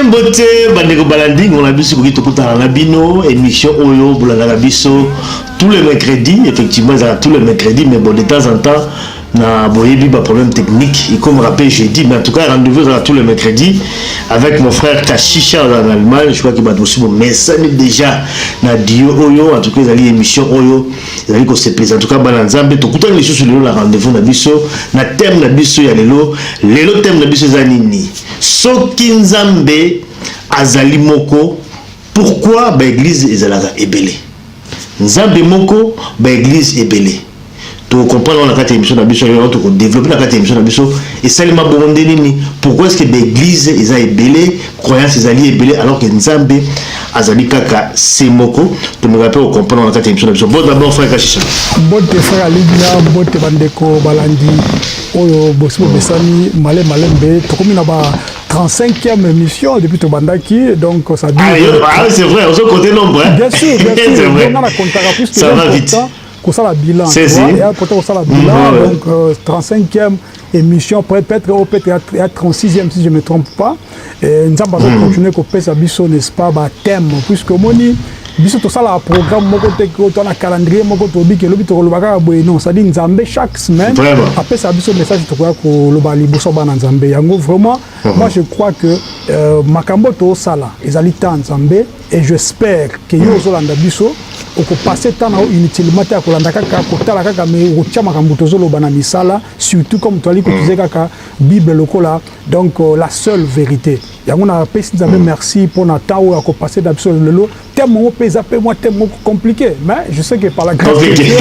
Mbote bandeko balandi on a vu sur Kitokota na bino émission Oyo Boulana Biso tous les mercredis, effectivement tous les mercredis, mais bon de temps en temps na boyebi ba problème technique et comme rappelé jeudi, mais en tout cas rendez-vous tous les mercredis avec mon frère Kashisha en Allemagne. Je crois qu'il m'a aussi mon message déjà na Dio Oyo, en tout cas les émission Oyo ils que c'est plaisir en tout cas balanzambe to kuta les choses sur le rendez-vous na biso na thème na biso ya lelo thème na biso za nini soki nzambe azali moko pourquoi ba église ezalaka ebele nzambe moko ba église ebele to comprendre on a quatre émissions na biso on to développer na quatre émissions na biso et salima bonde nini pourquoi est-ce que ba église eza ebele croyance ezali ebele alors que nzambe azali kaka c'est moko to me rappelle comprendre on a quatre émissions na biso bon d'abord frère Kashisha bon te frère Alibina bon te bandeko balandi oyo bosi besani malembe to komi na ba 35e émission depuis to bandaki donc ça dit c'est vrai on se côté nombre hein? bien sûr c'est vrai on a compté plus ça va vite ça la bilan et après ça la bilan donc 35e émission peut-être 36e si je me trompe pas et nous allons continuer qu'on peut s'abisso n'est-ce pas ba thème puisque moni biso to sala programme moko te ko to na calendrier moko to bi ke lobi to lobaka boye non ça dit nzambe chaque semaine après ça biso message to ko lobali boso bana nzambe yango vraiment moi je crois que makambo to sala ezali temps nzambe et j'espère que yo zo landa biso on peut passer temps inutilement à kolanda kaka kotala kaka mais otia makambo to zo lobana misala surtout comme to ali ko tuze kaka bible lokola donc la seule vérité yango na pesi nzambe merci pour na temps ou ko passer d'abso lelo thème on peut zapper moi thème compliqué mais je sais que par la grâce de Dieu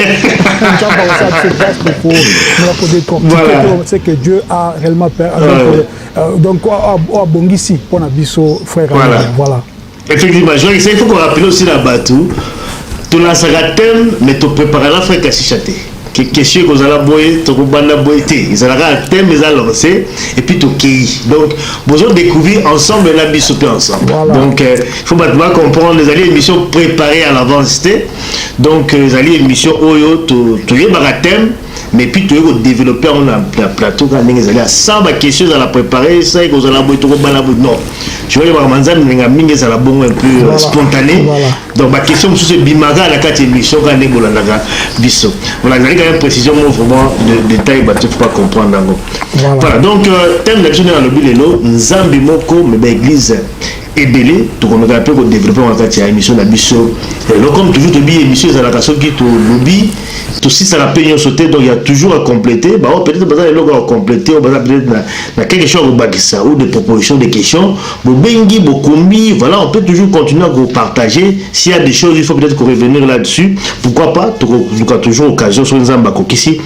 c'est que Dieu a réellement donc bongisi pour na biso frère voilà effectivement il faut qu'on rappelle aussi la batou tu lances la thème mais tu prépares la frère Kashisha que question que vous allez boyer tu vas boyer ils allaient un thème ils allaient lancer et puis tu kei donc besoin de découvrir ensemble la bisouper ensemble donc il faut maintenant comprendre les alliés émissions préparées à l'avance donc les alliés émissions oyo tu y a un thème mais puis tu veux développer un plateau quand les alliés sans ma question à la préparer ça et que vous allez boyer tu vas non je vais voir manzan mingi ça la bon un peu spontané donc ma question c'est bimaga la quatre émissions quand les bolanda biso voilà il y a une précision vraiment de détail bah tu peux pas comprendre voilà donc thème de l'émission dans le bilelo nzambe moko mais église ebele to ko nga pe ko développer en fait ya émission na biso comme toujours to bi émission za la kaso qui to lobby to si ça la peine sauter donc il y a toujours à compléter bah peut-être besoin de à compléter on va peut-être na quelque chose au bakisa ou des propositions des questions bo bengi bo kombi voilà on peut toujours continuer à partager s'il y a des choses il faut peut-être qu'on revenir là-dessus pourquoi pas to toujours occasion sur nzamba ko kisi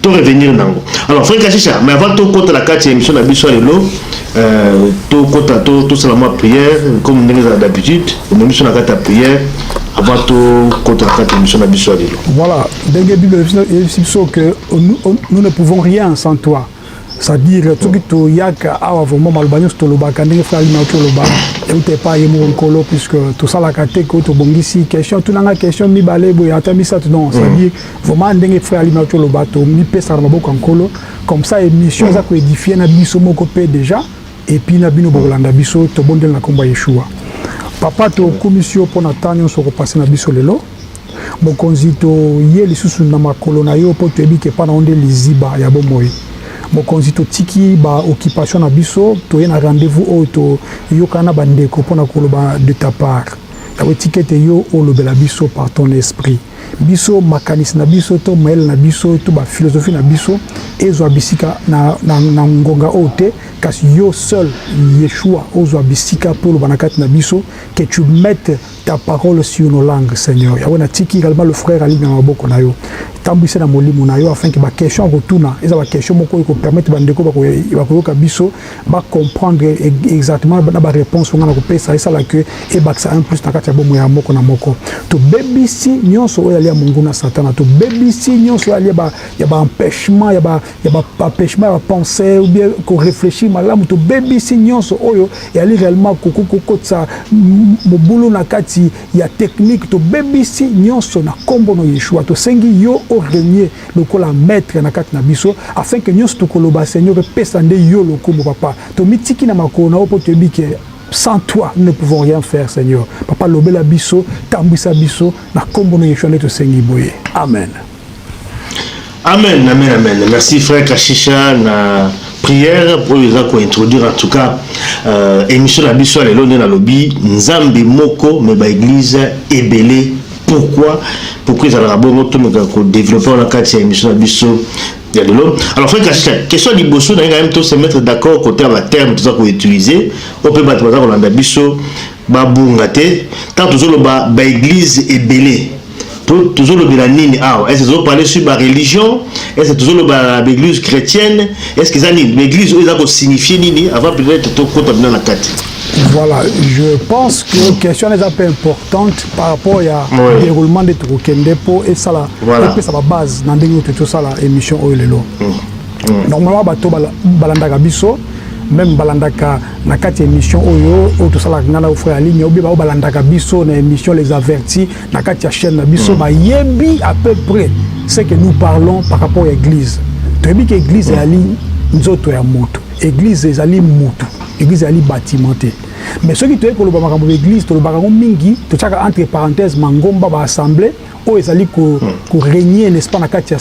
to revenir nango alors frère Kashisha mais avant to compte la 4e émission na biso lelo to kota to seulement prière comme nous avons d'habitude nous sommes à la prière avant tout contre la émission de Biso. Voilà, dans la Bible que nous ne pouvons rien sans toi. C'est-à-dire tout que tu y a vraiment malbanios to loba quand il faut alimenter to loba et tu pas y mon colo puisque tout ça la caté que tu bongisi question tout na question mi balé boy atami ça non c'est-à-dire vraiment ndenge faut alimenter to loba to mi pesa na boko en colo comme ça émission ça ko édifier na biso moko pe déjà et puis na bino bolanda biso to bondel na komba Yeshua papa to commission pour natanyo so ko passer na biso lelo mokonzi to ye lisusu na makolo na yo po to ebi ke pa na onde liziba ya bomoyi mokonzi to tiki ba occupation na biso to ye na rendez-vous o to yo kana bandeko pona koloba de ta part ta étiquette yo o lobela biso par ton esprit biso makanis na biso to mael na biso to ba philosophie na biso ezo bisika na ngonga ote kasi yo seul Yeshua ozo bisika pour le banakat na biso que tu mettes ta parole sur nos langues, Seigneur. Il y a tiki également le frère Ali Namaboko Nayo. Tambouissé dans Molimo Nayo afin que ma question retourne. Et ça, ma question, moi, qui permettre Bandeko, Bisso, va comprendre exactement la réponse. On a coupé ça et ça là que et ça un plus dans quatre bon moyen moko na moko. To baby si nyonso oya lia mungu na satana. To baby si nyonso oya y a ba empêchement, y a ba empêchement à penser ou bien qu'on réfléchit malamu. To baby si nyonso oyo y a réellement koko ça mobulu na kati ya technique. To baby si nyonso na kombo no Yeshua. To sengi yo au régner le kola maître na kati na biso afin que nyonso to koloba Seigneur pesande yo le kombo papa. To mitiki na makona opo te bike. Sans toi, nous ne pouvons rien faire, Seigneur. Papa, lobela biso, tambisa biso, na kombo no Yeshua neto sengi boye. Amen. Amen, amen, amen. Merci frère Kashisha na prière pour les introduire en tout cas émission la biso lelo na lobby nzambe moko mais ba église ebele. Pourquoi ils ont bon développer la carte émission la biso. Alors, frère Kashisha, question du bosso, on a quand même tous se mettre d'accord côté à terme, tout ça qu'on utiliser. On peut battre dans la biso, babungate, tant toujours le église est belé. Toujours le bilanine, est-ce que vous parlez sur la religion? Est-ce que toujours l'église chrétienne? Est-ce que l'église a signifié nini avant peut-être tout compte dans la carte? Voilà, je pense que la question est un peu importante par rapport au déroulement de Trokendepo et ça, voilà. Ça va base dans l'émission Oilelo. Normalement, Balanda Biso, même Balandaka, na kati émission Oyo, tout ça, la frère Aline, ou bien Balandaka Biso, na émission Les Avertis, na kati chaîne Biso, yebi à peu près ce que nous parlons par rapport à l'église. Tu as dit que l'église est allée, nous autres, l'église est allée moutou. L'église est allée bâtimentée. Mais ceux qui te disent que l'église, tu as mingi, tu as entre parenthèses, mangomba va assembler, ou ils allaient régner, n'est-ce pas, na kati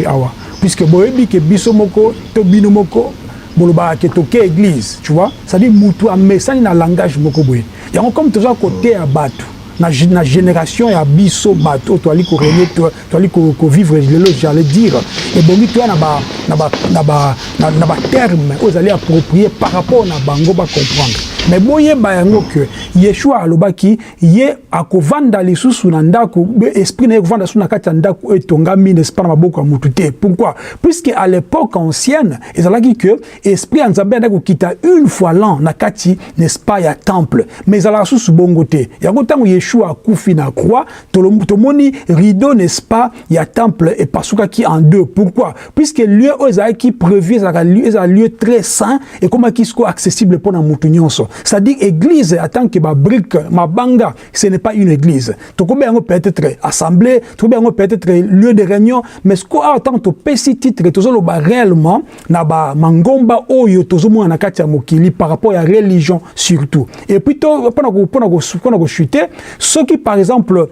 awa. Puisque boebi que biso moko, to bino moko, boloba ke toke église, tu vois, ça dit moutou a message na langage moko boye. Il y a comme toujours côté à batu. Na génération ya biso bato to ali ko régner to ali ko vivre le j'allais dire et bon tu na ba terme aux allez approprier par rapport na bango ba comprendre mais boye ba yango que Yeshua alobaki ye akovanda lisusu na ndako esprit na kovanda suna kati ndako etongami n'est pas na maboko ya mututé. Pourquoi? Puisque à l'époque ancienne ezalaki que esprit nzambe ndako kita une fois l'an na kati n'est-ce pas ya temple mais ezala susu bongote yango tango Yeshua akufi na croix tomoni rideau n'est-ce pas ya temple et pasuka qui en deux. Pourquoi? Puisque lieu ezala qui prévu ezala lieu très saint et comment qui soit accessible pour na mutu nyonso. C'est-à-dire église en tant que ma brique ma banga ce n'est pas une église. Tokobe yango peut-être assemblée, tokobe yango peut-être lieu de réunion mais ce qu'on attend to petit titre tozolo ba réellement na ba mangomba oyo tozomo na kati ya mokili par rapport à religion surtout. Et puis pendant chuter ceux qui par exemple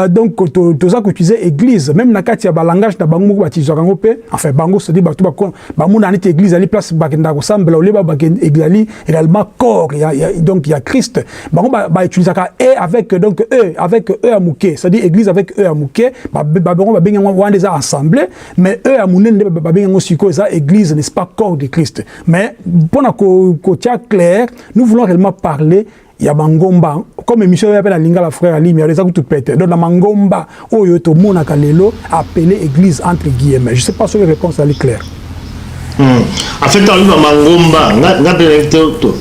donc toza ko utiliser église même na kati ya ba langage na bango moko batizo kango pe enfin bango se dit bato ba mona neti église ali place bakenda ko sambela ole ba église réellement corps donc il y a Christ bango ba utiliser ka et avec donc eux avec eux à mouké c'est-à-dire église avec eux à mouké ba bango ba benga wan des assemblées mais eux à munende ba benga siko ça église n'est-ce pas corps de Christ mais pour na ko tia clair nous voulons réellement parler il y a mangomba comme émission ya pena linga la frère Ali mais ça tout pète donc la mangomba oyo to mona kalelo appelé église entre guillemets je sais pas si la réponse est claire. En fait on va mangomba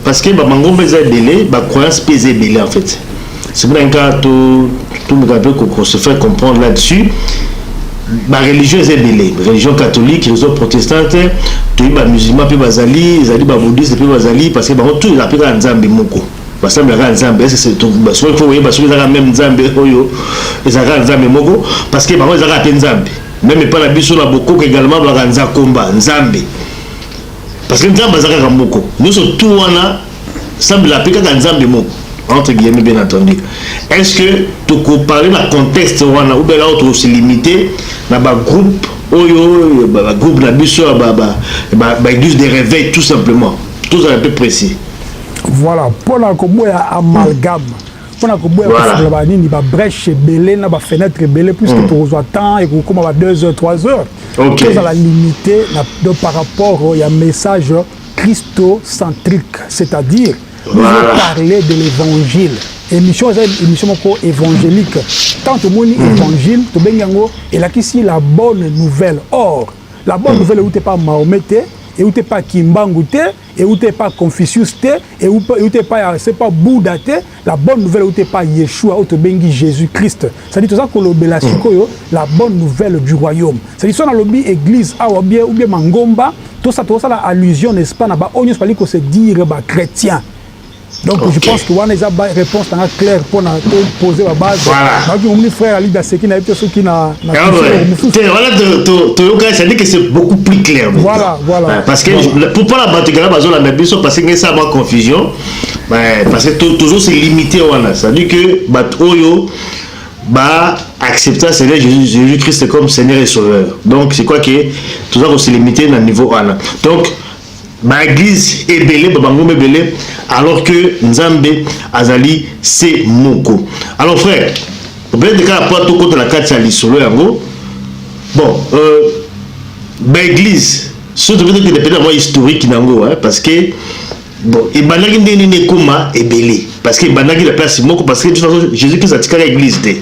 parce que mangomba est belé ba croyance pesé belé en fait c'est pour un cas tout le gars qu'on se fait comprendre là-dessus. Ma religion est belée, religion catholique, religion protestante, tous les musulmans puis bazali, les bouddhistes puis bazali parce que tout il appelle nzambe moko. Basamba ka nzambe c'est tout parce qu'il faut voir parce que ça même nzambe oyo et ça ka nzambe moko parce que bango ezaka pe nzambe même pas la biso la boko également ba nza komba nzambe parce que nzambe ezaka ka moko nous surtout wana semble la peka ka nzambe moko entre guillemets bien entendu. Est-ce que tu peux parler dans le contexte wana ou bien là tu se limiter na ba groupe oyo ba groupe na biso ba église de réveil tout simplement tout ça un peu précis. Voilà, pour la koboya amalgame, pour la koboya la nini ba brèche belé na ba fenêtre belé puisque tu reçois temps et comme à 2 heures 3 heures. OK. Ça la limiter par rapport au message christocentrique, c'est-à-dire nous parler de l'évangile. émission évangélique. Tant que mon évangile, tu ben yango et là qui la bonne nouvelle. Or, la bonne nouvelle où t'es pas Mahomet et où t'es pas Kimbangu et où t'es pas Confucius et où t'es pas c'est pas Bouddha la bonne nouvelle où t'es pas Yeshua où t'es bengi Jésus-Christ. Ça dit tout ça que la bonne nouvelle du royaume. Ça dit ça dans lobby église ou bien Mangomba tout ça la allusion n'est-ce pas na ba onyos pali ko se dire ba chrétien. Donc je pense que on a une réponse claire pour poser la base. Voilà. Donc mon frère Ali Daseki n'a pas ce qui n'a. Voilà, ça dit que c'est beaucoup plus clair. Voilà. Parce que pour pas la battre là, la même parce que ça a confusion. Parce que toujours c'est limité voilà. Ça dit que Oyo accepter Seigneur Jésus-Christ comme Seigneur et Sauveur. Donc c'est quoi que tout ça c'est limité dans le niveau voilà. Donc l'église est belée, alors que Nzambe Azali c'est Moko. Alors frère, peut-être que la porte contre la carte à l'isolo yango. Bon, l'église, surtout peut-être que dépendant moi historique nango, parce que bon, et banaki ndeni ne koma est belé, parce que banaki la place Moko, parce que de toute façon Jésus Christ a tika l'église de.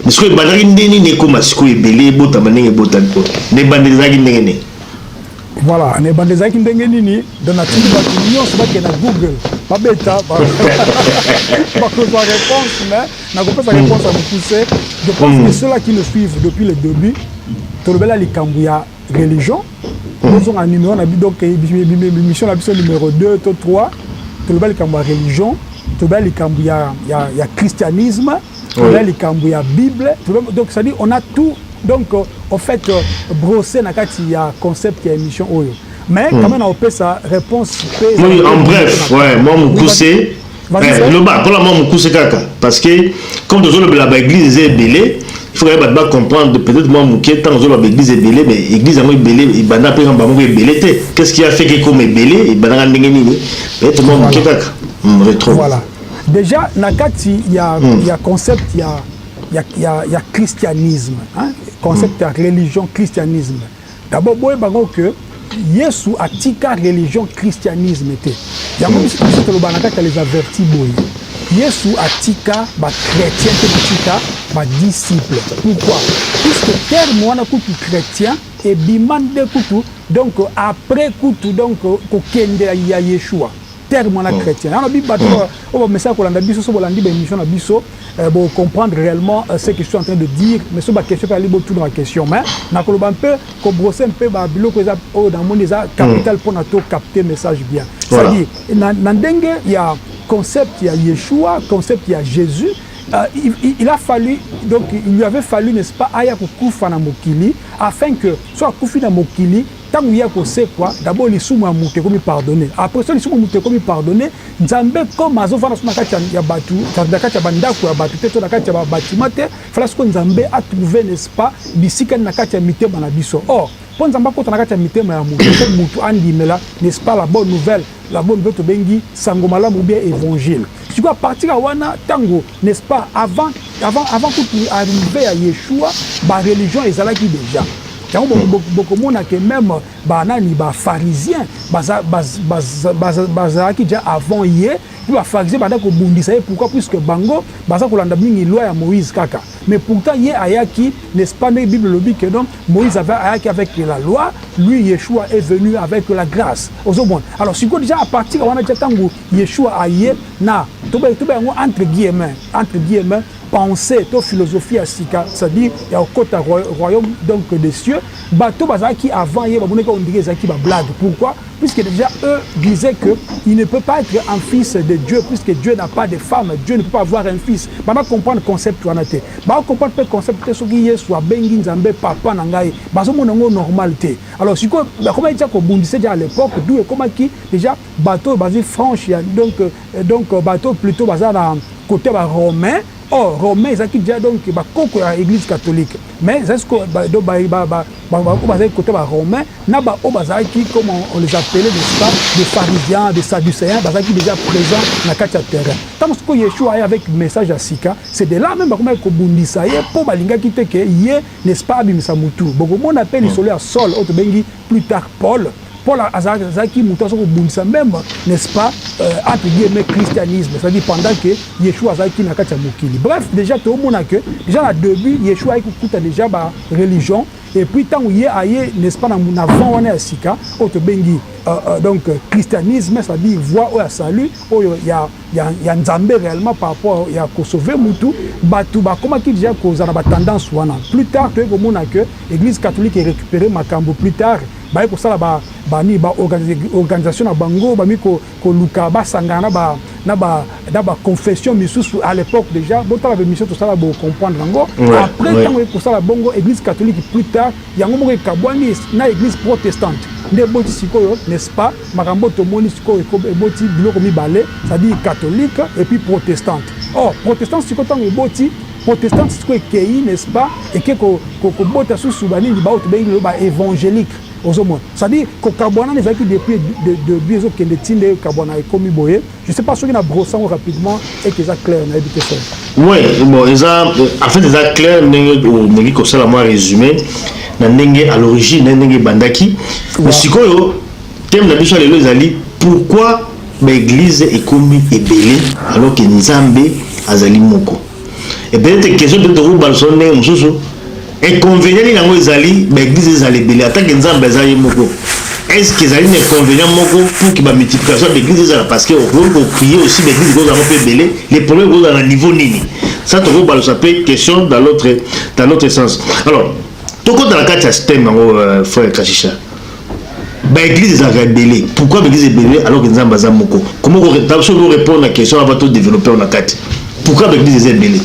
Mais ce que banaki ndeni ne koma siko est belé, bota banenge bota ko. Ne bandezaki ndeni. Voilà, on est bandé qui ndengeni dans la tribu d'union, c'est pas qu'il y a Google, pas bêta, pas que sa réponse, mais n'a pas sa réponse à me pousser. Je pense que ceux-là qui nous suivent depuis le début, tout le bel les Kambouya religion, nous avons un numéro, on a donc émission numéro 2, 3, tout le bel Kambouya religion, tout le bel Kambouya il y a christianisme, tout le bel Kambouya Bible, donc ça dit on a tout. Donc, en fait, brosser il y a concept qui est émission Oyo. Mais quand même, on peut sa réponse. Oui, en bref, moi, mon coup c'est. Le bas, pour la moi, mon coup c'est caca. Parce que, comme nous avons l'église est belée, il faut comprendre, peut-être moi, mon qui tant nous avons l'église est belée, mais l'église est belée, il y a un peu de belée. Qu'est-ce qui a fait que comme est belée, il y a un peu de peut-être moi, mon qui caca. On retrouve. Voilà. Déjà, il y a concept, il y a christianisme, hein? Concept de religion, christianisme. D'abord, que Yesu a tika religion, christianisme. Il y a même si tu les avertis, Yesu a tika chrétien, tika disciple. Pourquoi? Puisque terme on a coutu chrétien et bimande coutu, donc après coutu, donc kokende ya Yeshua. Terme la chrétien. On a dit on va message qu'on a dit sur la émission pour comprendre réellement ce que je suis en train de dire. Mais sur ma question, pas aller tout dans la question. Mais na ko un peu ko brosser un peu bilo ko dans mon capital pour na to capter message bien. C'est-à-dire dans dengue il y a concept, il y a Yeshua, concept, il y a Jésus. Il a fallu, donc il lui avait fallu, n'est-ce pas, aya kufa na mokili afin que soit kufi na mokili. Tant qu'il y a quoi, d'abord les soumous monté comme pardonner. Après ça les soumous monté comme pardonner. Nzambe comme azova na suma kacha ya batu, tandaka cha bandako ya batu, teto na kacha ba batimate, fala ce que Nzambe a trouvé n'est-ce pas, bisika na kacha mitema na biso. Or, pour Nzamba ko na kacha mitema ya mutu, mutu andimela, n'est-ce pas la bonne nouvelle to bengi sangomala ou bien évangile. Tu vois partir à wana tango, n'est-ce pas, avant que arriver à Yeshua, ba religion ezalaki déjà. Beaucoup de monde que même banani ba pharisien qui déjà avant hier les pharisiens banda ko bundisa pourquoi puisque bango baza ko landa mingi loi ya Moïse kaka mais pourtant hier ayaki n'est-ce pas la Bible le dit que donc Moïse avait ayaki avec la loi lui Yeshua est venu avec la grâce aux hommes. Alors si quoi déjà à partir wana tango Yeshua aye na to ba entre guillemets pensée, to philosophie à Sika, c'est-à-dire il y a au côté royaume donc des cieux, bateau bazaki avant hier on dirait zaki ba blague. Pourquoi? Puisque déjà eux disaient que il ne peut pas être un fils de Dieu puisque Dieu n'a pas de femme, Dieu ne peut pas avoir un fils. Ba comprendre le concept wana te. Ba comprendre le concept te soki Yesu a bengi Nzambe papa na ngai. Ba zo monango normalité. Alors si quoi comment il dit ko bundise déjà à l'époque d'où et comment qui déjà bateau basé franche donc bateau plutôt basé dans côté romain. Or, Romain, ils ont déjà donc l'église catholique. Mais est-ce que côté romain, comme on les appelait, des pharisiens, des sadducéens, qui déjà présents dans le terrain. Tant que Yeshua est avec le message à Sika, c'est de là même que Bundisa pour Balinga qui était n'est-ce pas Abimisa Moutou. Beaucoup de monde appelle isolé à Saul, plus tard Paul. Paul Azaki Mouta soko bundisa même, n'est-ce pas, entre guillemets christianisme, c'est-à-dire pendant que Yeshua Azaki n'a qu'à mokili. Bref, déjà tout le monde a que déjà à début Yeshua a déjà ba religion et puis tant où il y a n'est-ce pas na avant on est à Sika, autre bengi donc christianisme, c'est-à-dire voie au salut, il y a Nzambe réellement par rapport il y a ko sauver mutu batu ba comment qui déjà cause na ba tendance wana. Plus tard tu comme on a que l'église catholique est récupérée makambo plus tard ba ko sala ba organisation na bango ba mi ko luka ba sangana na ba confession misusu à l'époque déjà bon ta la mission tout ça la bon comprendre ngo après tant ko sala bongo église catholique plus tard yango mo ke kabwani na église protestante nde boti sikoyo n'est-ce pas makambo to moni sikoyo ko boti biloko mibale c'est-à-dire catholique et puis protestante. Oh protestante sikoyo tant boti protestante sikoyo kei n'est-ce pas et que ko bota sous subani li ba auto ba évangélique. C'est-à-dire que Kabwana les acquis depuis de biso que les tinde Kabwana est comme boye. Je sais pas ce qu'il a brossé rapidement et que ça clair on a dit que ça. Oui, bon, ça en fait ça clair n'engi ko sala moi résumé na ndenge à l'origine ndenge bandaki. Mais sikoyo thème na biso lelo ezali pourquoi l'église est comme ebelé alors que Nzambe azali moko. Et peut-être question de rouba sonné mususu inconvénient ni nango ezali l'église ezali belé attaque Nzambe ezali moko. Est-ce que ezali inconvénient moko pour que ba multiplication de l'église ezala parce que on peut prier aussi l'église qu'on a peu belé les problèmes qu'on a à niveau nini. Ça te rouba ça peut question dans l'autre sens. Alors tout dans la carte système nango frère Kashisha. Bah l'église est rebellée. Pourquoi l'église est rebellée alors que Nzambe ezali moko? Comment vous répondre à la question avant de développer on a carte? Pourquoi l'église est rebellée?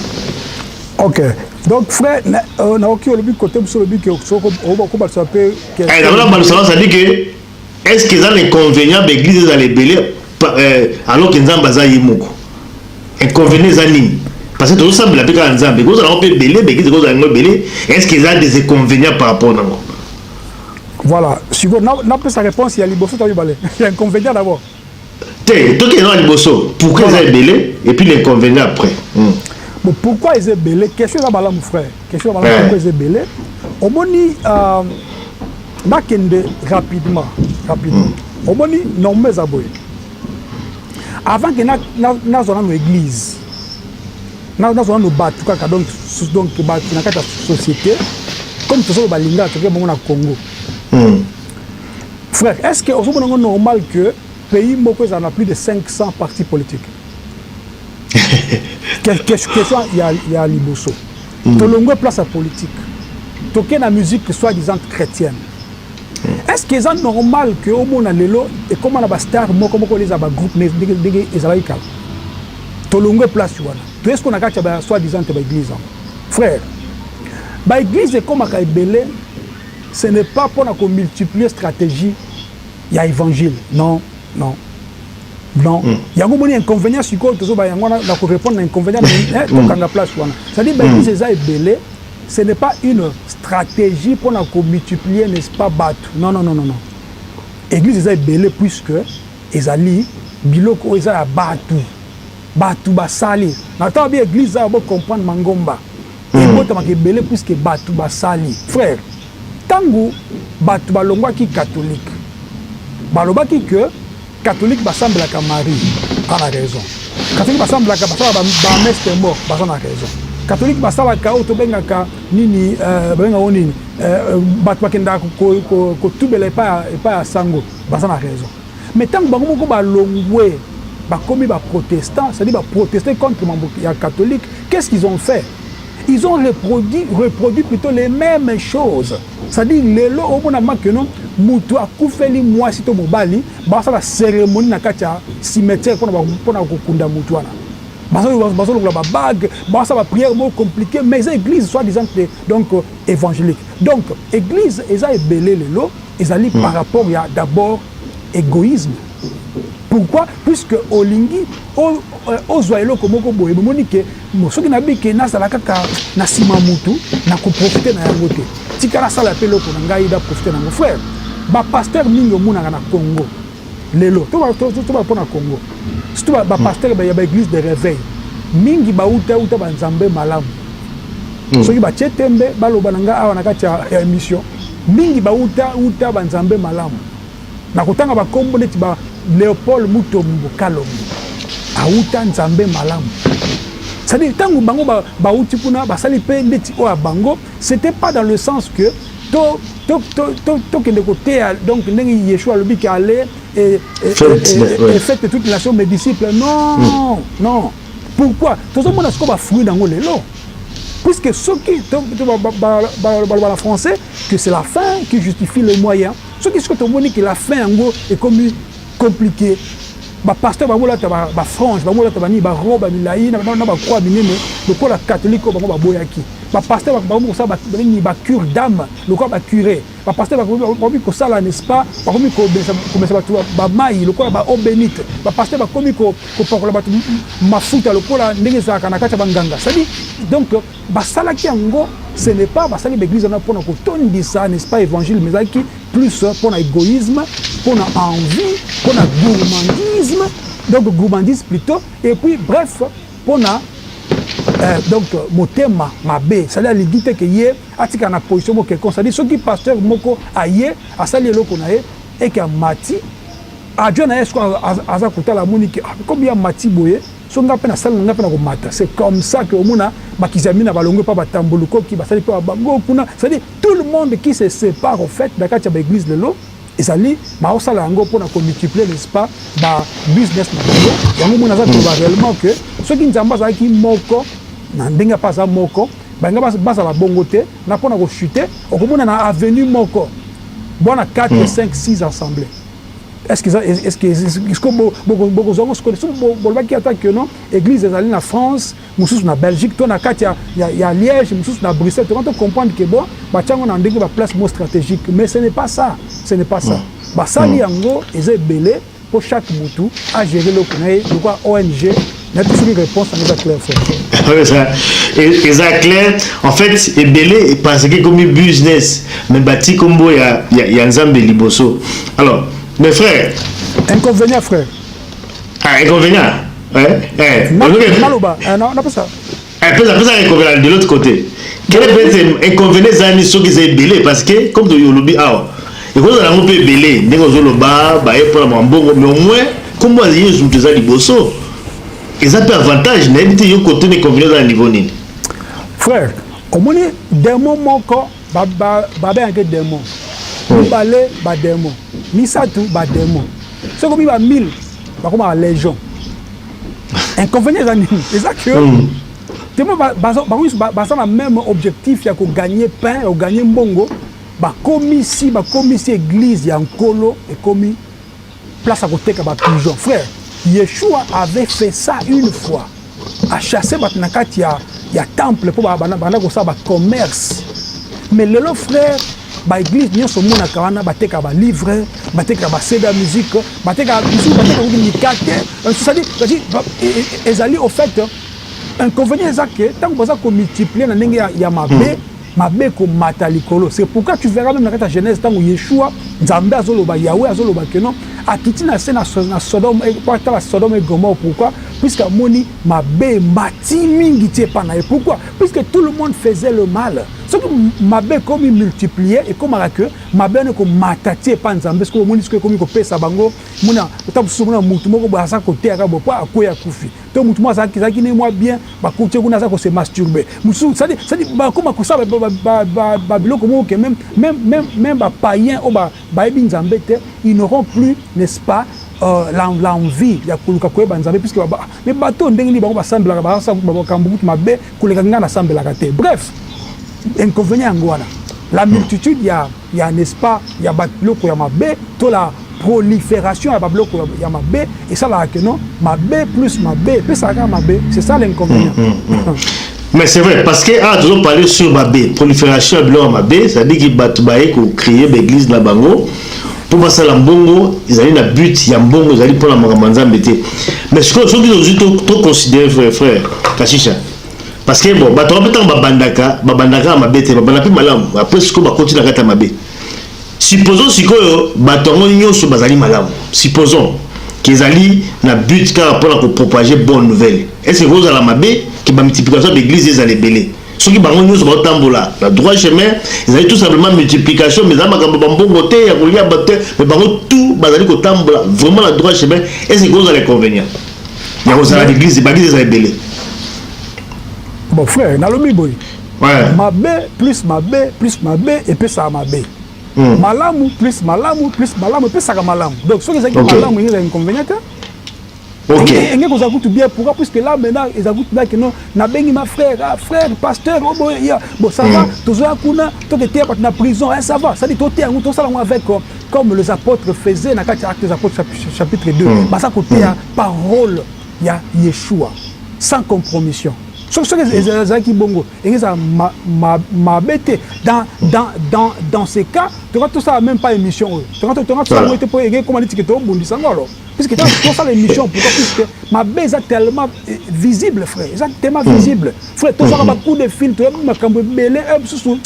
OK. Donc frère, on a aucun côté sur le but que on va s'appeler. Ça dit que est-ce qu'ils ont l'inconvénient l'église est rebellée alors que Nzambe ezali moko? Inconvénient ezali parce que tout ça me l'appelle quand Nzambe vous allez peut belé l'église vous allez belé est-ce qu'ils ont des inconvénients par rapport à nous? Voilà, si vous n'avez pas sa réponse il y a liboso tu balé. Il y a inconvénient d'abord. Toi qui est dans liboso, pourquoi ils ont belé et puis l'inconvénient après? Bon, pourquoi ils sont belés? Question là mon frère. Question là pourquoi ils sont belés? Au moni nakende rapidement. Au moni non mais aboy. Avant que na zona no église. Na zona no batu kaka donc batu na kata société comme tout ça balinga to ke bongo na Congo. Frère, est-ce que au moment normal que pays moko ça a plus de 500 partis politiques? Question il y a liboso. To longue place à politique. To que la musique soi-disant chrétienne. Est-ce que c'est normal que au monde lelo et comment la star mo comme les aba groupe de Israël. To longue place wana. To est-ce qu'on a kacha ba soi-disant ba église. Frère. Ba église comme à belé ce n'est pas pour qu'on multiplier stratégie il y a évangile. Non. Non, il y a un inconvénient sur quoi tu vas répondre à un inconvénient dans la place. C'est-à-dire que ces belé, ce n'est pas une stratégie pour multiplier, n'est-ce pas, battre. Non. L'église est belé puisque les alliés, biloko ils a battu basali. N'attends bien l'église a comprendre mangomba. Et moi tu belé puisque battu basali. Frère, tango battu balongwa qui catholique. Baloba qui que catholique bassemble la Marie, a la raison. Catholique bassemble la messe est mort, a la raison. Catholique bassemble la autobengaka nini benga onini batwakenda ko tubele pas à sango, a la raison. Mais tant que bango ko ba longwe ba komi ba protestant, c'est-à-dire ba protester contre les catholiques, qu'est-ce qu'ils ont fait? Ils ont reproduit plutôt les mêmes choses. C'est-à-dire les lots au bon amant que non mutu akufeli mwasi to mobali basa la cérémonie na kacha cimetière pour kokunda mutu wana baso la bague basa la prière mot compliqué mais les églises soi-disant donc évangélique donc église eza ebelé les lots ezali par rapport à d'abord égoïsme. Pourquoi? Puisque olingi ozoelo komoko boye monike soki na bike na sala kaka na sima mutu na ko profiter na yango te tikala sala pelo ko ngai da profiter na mon frère ba pasteur mingi omuna na Congo lelo to ba pona Congo surtout ba pasteur ba église de réveil mingi ba uta ba nzambe malamu soki ba chetembe ba loba nga awa na kati ya émission mingi ba uta ba nzambe malamu nakotanga bakombo neti ba Léopold Mutombo Kalombo auta nzambe malamu. C'est-à-dire tango bango bauti kuna basali pe ndeti o bango, c'était pas dans le sens que que de côté donc Yeshua le qui allait et faites toute nation mes disciples. Non, non. Pourquoi? Tout le monde a ce qu'on va fruit dans le lot. Puisque ceux qui parlent français, que c'est la fin qui justifie le moyen. Ceux qui sont au que la fin en gros est compliqué. Ba pasteur ba mola ta ba frange ba mola ta ba ni ba robe milayi na ba croix minene le quoi la catholique ba boyaki ba pasteur ba mo ça ba ni ba cure d'âme le quoi ba curé ba pasteur ba ko sala n'est-ce pas ba komi ko commencer ba mai le quoi ba eau bénite ba pasteur ba komi ko pakola ba mafuta le quoi la ndenge za kana kacha banganga ça dit donc ba sala ki ngo ce n'est pas ba sala l'église on a pour ko tondi ça n'est-ce pas évangile mais qui plus pour égoïsme pour envie pour gourmandisme donc gourmandisme plutôt et puis bref pour donc motema mabe ça veut dire que yé atika na position mo quelqu'un ça dit ceux qui pasteur moko aye asali eloko na ye et que mati adjo na esko aza kutala moniki comme ya mati boye so nga pe na sala nga pe na ko mata c'est comme ça que omuna bakizamina balongo pa batambuluko ki basali pa bango kuna ça dit tout le monde qui se sépare en fait dans la église de l'eau et ça dit ma osala ngo pour na ko multiplier n'est-ce pas ba business na bango yango mona za réellement que ceux qui nzamba za ki moko na ndenga pas za moko banga basa la bongote na pona ko chuter okomona na avenue moko bona 4 5 6 assemblées. Est-ce que beaucoup zongo se connaissent bolba qui attaque que non église des alliés en France mususu na Belgique toi na katia ya Liège mususu na Bruxelles tu vas comprendre que bon ba chango na ndenge ba place mo stratégique mais ce n'est pas ça ba sali yango ezé belé pour chaque mutu à gérer le connaît de quoi ONG n'a pas une réponse à nous clair oui ça et clair en fait est belé parce que comme business mais bâti comme il y a nzambe liboso alors mes frères. Inconvénient, frère. Ah, inconvénient. Ouais. Maloba. Non, pas ça. Un peu ça inconvénient de l'autre côté. Quel est l'inconvénient de ceux qui sont belés parce que comme tu yolobi ah, il faut que on peut belé, dès qu'on zoloba, bah et pour la mambo, mais au moins comme moi j'ai eu des liboso. Ils ont un avantage, n'habite yo côté inconvénient dans le niveau ni. Frère, au moins démon moko, baba un démon. Balé ba démon misatu ba démon ce comme il va 1000 ba comme la légion inconvénient c'est ça que tellement ba ça la même objectif ya ko gagner pain ou gagner mbongo ba comme ici église ya nkolo et comme place à côté ka ba pigeon frère Yeshua avait fait ça une fois à chasser ba nakati ya temple pour ba ko ça ba commerce mais le frère ba église bien so mona kawana bateka ba livre bateka ba CD musique bateka c'est-à-dire ezali au fait inconvénient exact tant que ça ko multiplier na ndenge ya mabe ko matalikolo c'est pourquoi tu verras même dans ta Genèse tant Yeshua nzambe azoloba Yahweh azoloba que non akiti na Sodome et pas la Sodome et Gomorrhe pourquoi puisque moni mabe mati mingi tie pa na pourquoi puisque tout le monde faisait le mal ce que mabe comme il multipliait et comme que mabe ne ko matati pa nzambe parce que moni ce que comme ko pesa bango mona tabusu mona mutu moko ba sa côté aka bo pa akoya kufi to mutu mo sa ki ne moi bien ba kutie kuna sa ko se masturber musu ça dit ba comme ko sa ba biloko mo que même ba païen o ba nzambe te ils n'auront plus n'est-ce pas l'envie ya kuluka koyeba nzambe puisque mais bato ndenge ni bango basambelaka bakambukutu mabe koleka nga na sambelaka te bref inconvénient yango wana la multitude ya n'est-ce pas ya babiloko ya mabe to la prolifération ya babiloko ya mabe et ça là que non mabe plus mabe pesaka mabe c'est ça l'inconvénient. Mais c'est vrai, parce que toujours parlé sur Mabé, prolifération de l'homme Mabé, c'est-à-dire qu'il va créer l'église de la Bango, pour passer à Mbongo, ils allaient dans le but, il y a Mbongo, ils allaient pour la Maramanza Mbété. Mais ce qu'ils ont trop considéré, frère, Kashisha, parce que bon, tu vas peut-être Babandaka, Mabé, Babandaka, Malam, après ce qu'on va continuer à Mabé. Supposons que Batongo Nyos Bazali Malam, supposons qu'ils allaient dans le but pour propager bonne nouvelle. Est-ce que vous allez Mabé? Que la multiplication de l'église est allée belée. ceux qui bango nyonso ba tambola la droit chemin ils ont tout simplement multiplication mais ça makambo bambongo te ya kolia batte mais bango tout bazali ko tambola vraiment la droit chemin et c'est cause les inconvénients ya ko sala l'église ça belé bon frère na lobi boy ouais mabe plus et puis ça mabe malamu plus malamu et puis ça malamu donc ceux qui sont malamu ils ont inconvénient. Ok. Et nous avons tout bien pourquoi puisque là maintenant ils ont là que non na bengi ma frère pasteur bon ça va toujours kuna toi que tu es na prison ça va ça dit toi tu es ça avec comme les apôtres faisaient dans Actes des apôtres chapitre 2 bah ça côté parole il y a Yeshua sans compromission ce que qui bongo et ça m'a bêté dans ces cas tu vois tout ça même pas émission tu vois ça été pour comment dit que tu bondi ça alors puisque tu as ça l'émission pourquoi puisque ma baisse est tellement visible frère c'est tellement visible frère tout ça va coup de fil tu ma cambo belé sous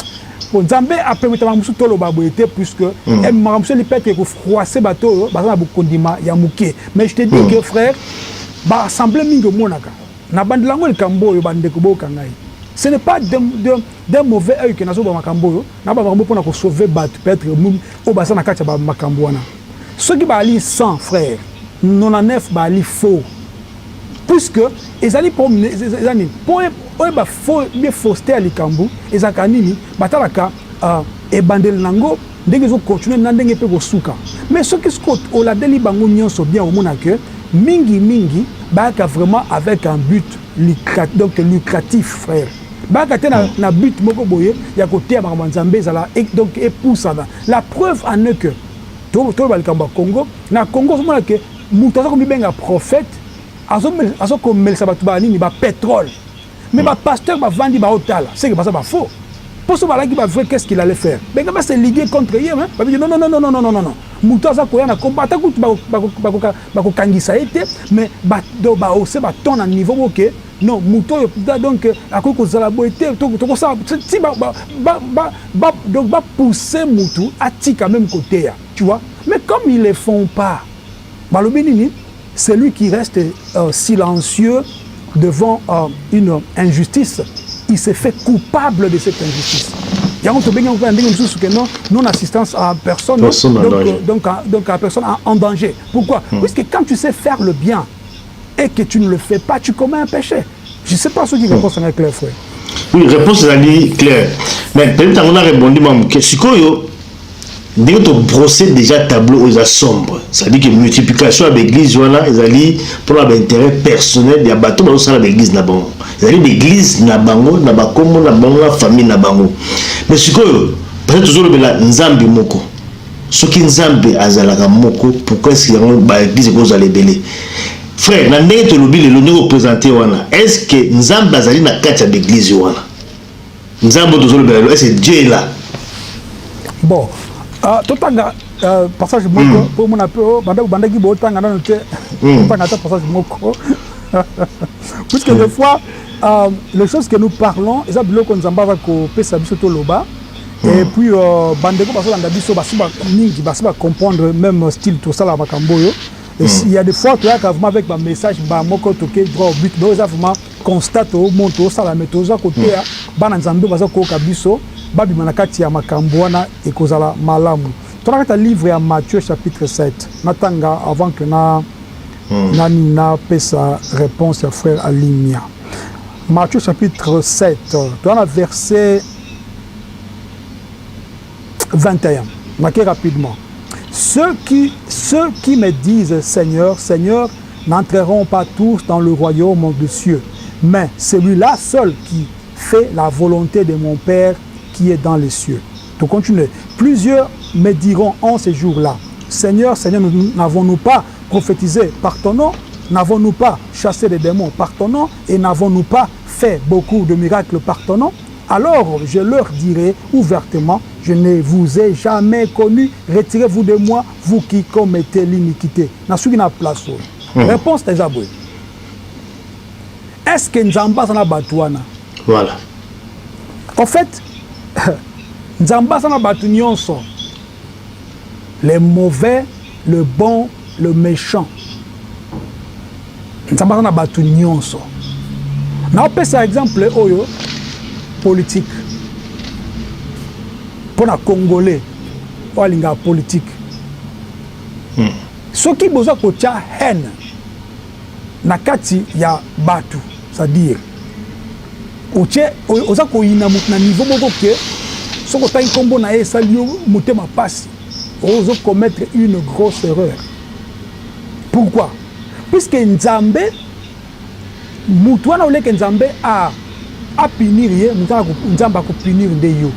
pour Nzambe après mettre musu tolo baboité puisque ma musu li peut-être que froisser bateau ba na bokondima ya muke mais je te dis que frère ba assemblée mingo monaka na bandelango le cambo yo bande ko bokangai ce n'est pas d'un mauvais œil que nazo ba makambo yo na ba vraiment pour sauver bateau peut-être au basa na kacha ba makambo wana ceux qui ba ali 100 frère 99 ba ali faux puisque ils allaient pour ba faux bien fausseté à likambu ezakanini batalaka et bandel nango ndenge zo continuer na ndenge pe ko suka mais ceux qui scott au la deli bango nyonso bien au mona que mingi baka vraiment avec un but lucratif frère baka te na but moko boye ya côté ba Nzambe zala donc epoussana la preuve en est que to ba likamba Congo na Congo mona que mutaza ko mibenga prophète azo ko melsa batu ba nini ba pétrole mais ba pasteur ba vandi ba hôtel c'est que ça va faux pour ce qui va vrai qu'est-ce qu'il allait faire mais quand c'est ligué contre hier hein ba dit non mutaza ko yana combattre ba ko kangisa été mais ba do ba aussi ba ton à niveau OK non muto donc à ko zala boité to ça si donc ba pousser mutu ati quand même côté tu vois mais comme ils le font pas balobini c'est lui qui reste silencieux devant une injustice. Il s'est fait coupable de cette injustice. Il y a un non-assistance à personne, donc à personne en danger. Pourquoi? Puisque quand tu sais faire le bien et que tu ne le fais pas, tu commets un péché. Je ne sais pas ce qui répond à clair, frère. Oui, réponse est claire. Mais peut-être qu'on a répondu, que si dès que tu brosses déjà tableau aux sombres, c'est-à-dire que multiplication avec l'église, ils allaient pour l'intérêt personnel, il y a bateau dans l'église, ils allaient l'église, na bango, na bakomo, na bango, la famille, na bango. Mais ce que peut-être toujours le Nzambi moko, ce qui Nzambi azalaka moko, pourquoi est-ce qu'il y a l'église que vous allez belé? Frère, na ndenge tolobi le lono représenté wana, est-ce que Nzambi azali na kati ya l'église wana? Nzambi toujours le belé, est-ce que Dieu est là? Bon. Totanga passage moko pour mon appel bandaki botanga na note totanga ta passage moko puisque des fois les choses que nous parlons eza biloko Nzamba va ko pesa biso to loba et puis bandeko baso landa biso basiba mingi basiba comprendre même style tout ça la makambo yo il y a des fois tu as vraiment avec un message ba moko toke droit au but mais eza vraiment constate au monto ça la méthode côté bana Nzambe baza ko kabiso babi manakati ya makambo wana ekozala malamu tonakata livre ya Matthieu chapitre 7 natanga avant que na pesa réponse à frère Alimia Matthieu chapitre 7 dans verset 21 marquez rapidement ceux qui me disent Seigneur Seigneur n'entreront pas tous dans le royaume des cieux mais celui-là seul qui fait la volonté de mon Père qui est dans les cieux. To continuer. Plusieurs me diront en ces jours-là, Seigneur, Seigneur, n'avons-nous pas prophétisé par ton nom? N'avons-nous pas chassé des démons par ton nom? Et n'avons-nous pas fait beaucoup de miracles par ton nom? Alors je leur dirai ouvertement, je ne vous ai jamais connu, retirez-vous de moi, vous qui commettez l'iniquité. Na place. Réponse des aboués. Est-ce que Nzamba sana batouana? Voilà. En fait, Nzamba sana batu nyonso, les mauvais, le bon, le méchant. Nzamba sana batu nyonso. Na opesa exemple oyo, politique. Pour les Congolais, pour les politique. Ce qui besoin de haine, nakati ya batu, c'est-à-dire, oza ko ina na niveau moko ke, ce que tu combo na salio mutema passe, ozo commettre une grosse erreur. Pourquoi? Puisque Nzambe, mutuana oleke Nzambe a punir ye, Nzamba ko punir de yo.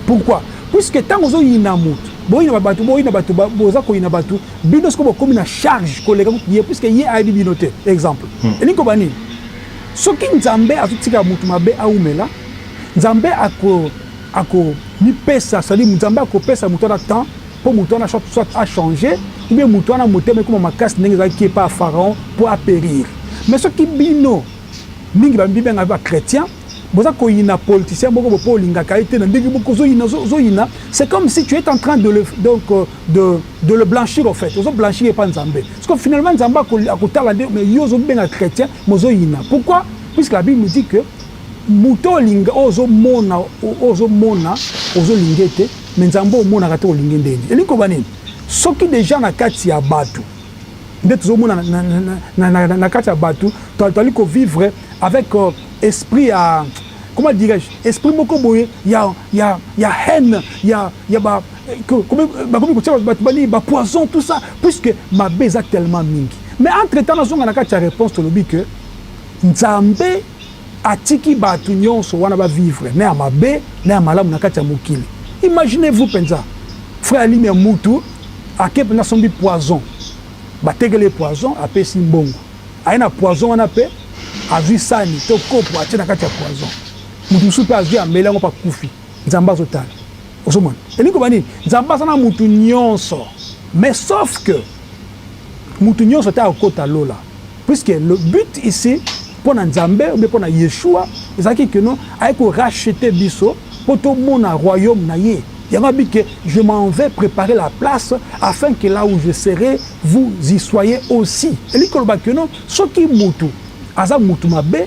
Pourquoi? Puisque tant ozo ina mutu, boina batu, boza ko ina batu, binos ko comme na charge kolega ye puisque ye a binoté exemple. Elinko bani. Soki Nzambe atutika mutu mabe aumela, Nzambe ako ni pesa, c'est-à-dire Nzambe ako pesa mutu na temps pour mutu na soit a changer, ou bien mutu na mutu mais comme makas ndenge qui est pas pharaon pour périr. Mais soki bino mingi ba bibenga avec chrétien, boza ko ina politicien boko po linga kaité na ndenge boko zo ina, c'est comme si tu es en train de le blanchir en fait. Ozo blanchir pas Nzambe. Parce que finalement Nzambe ko tala mais yo zo benga chrétien, mozo ina. Pourquoi? Puisque la Bible nous dit que muto linga ozo mona ozo lingete, mais Nzambe o mona kato lingende. Eliko banini? Soki déjà na kati ya batu. Ndete zo mona na kati ya batu, tu ko vivre avec esprit à comment dirais-je, esprit moko boye, il y a haine, il y a ba poison tout ça puisque ma beza tellement mingi. Mais entre-temps na kati ya réponse to lobi que Nzambe atiki batu nyonso wana ba vivre na mabe na malamu na kati ya mokili. Imaginez-vous penza frère Ali Mutu akep na sombi poison. Ba tegele poison apesi mbongo. Aina poison wana pe azu sani to kopo atina kati ya poison. Mutu super azu amela ngo pa kufi. Nzamba zotala. Osomona. Eliko bani Nzamba sana mutu nyonso. Mais sauf que mutu nyonso ta okota lola. Puisque le but ici pour Nzambe ou bien pour Yeshua, c'est que non aiko racheter biso pour tout mon royaume na ye. Il y a dit que je m'en vais préparer la place afin que là où je serai, vous y soyez aussi. Et lui, que non, ce qui mutu, aza mutu mabe,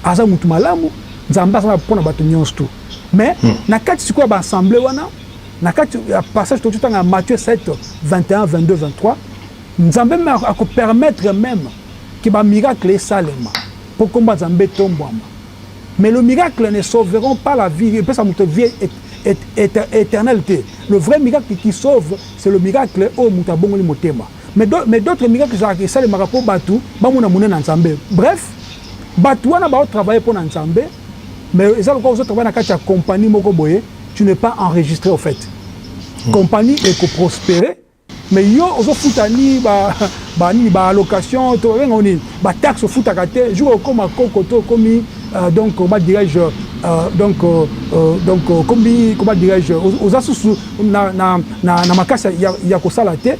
aza mutu malamu, Nzamba ça va prendre bato nyonso tout. Mais na kati siko ba assemblée wana, na kati passage tout temps à Matthieu 7 21 22 23, Nzambe a permettre même que ba miracle salema pour combattre Nzambe tombwama. Mais le miracle ne sauveront pas la vie, et ça mutu vie éternalité. Le vrai miracle qui sauve, c'est le miracle au mutabongoli motema. Mais d'autres miracles, ça les marapo batu, bamuna mounen Nzambe. Bref, batu wana ba travailler pour Nzambe, mais ils ont encore travailler dans la compagnie moko boye, tu n'es pas enregistré au fait. Compagnie est que prospérer, mais yo ozo futani ba allocation, to ngoni ba taxe au futakate, jour comme kokoto komi donc comment dirais-je comment dirais-je aux asusu na makasa ya kosala te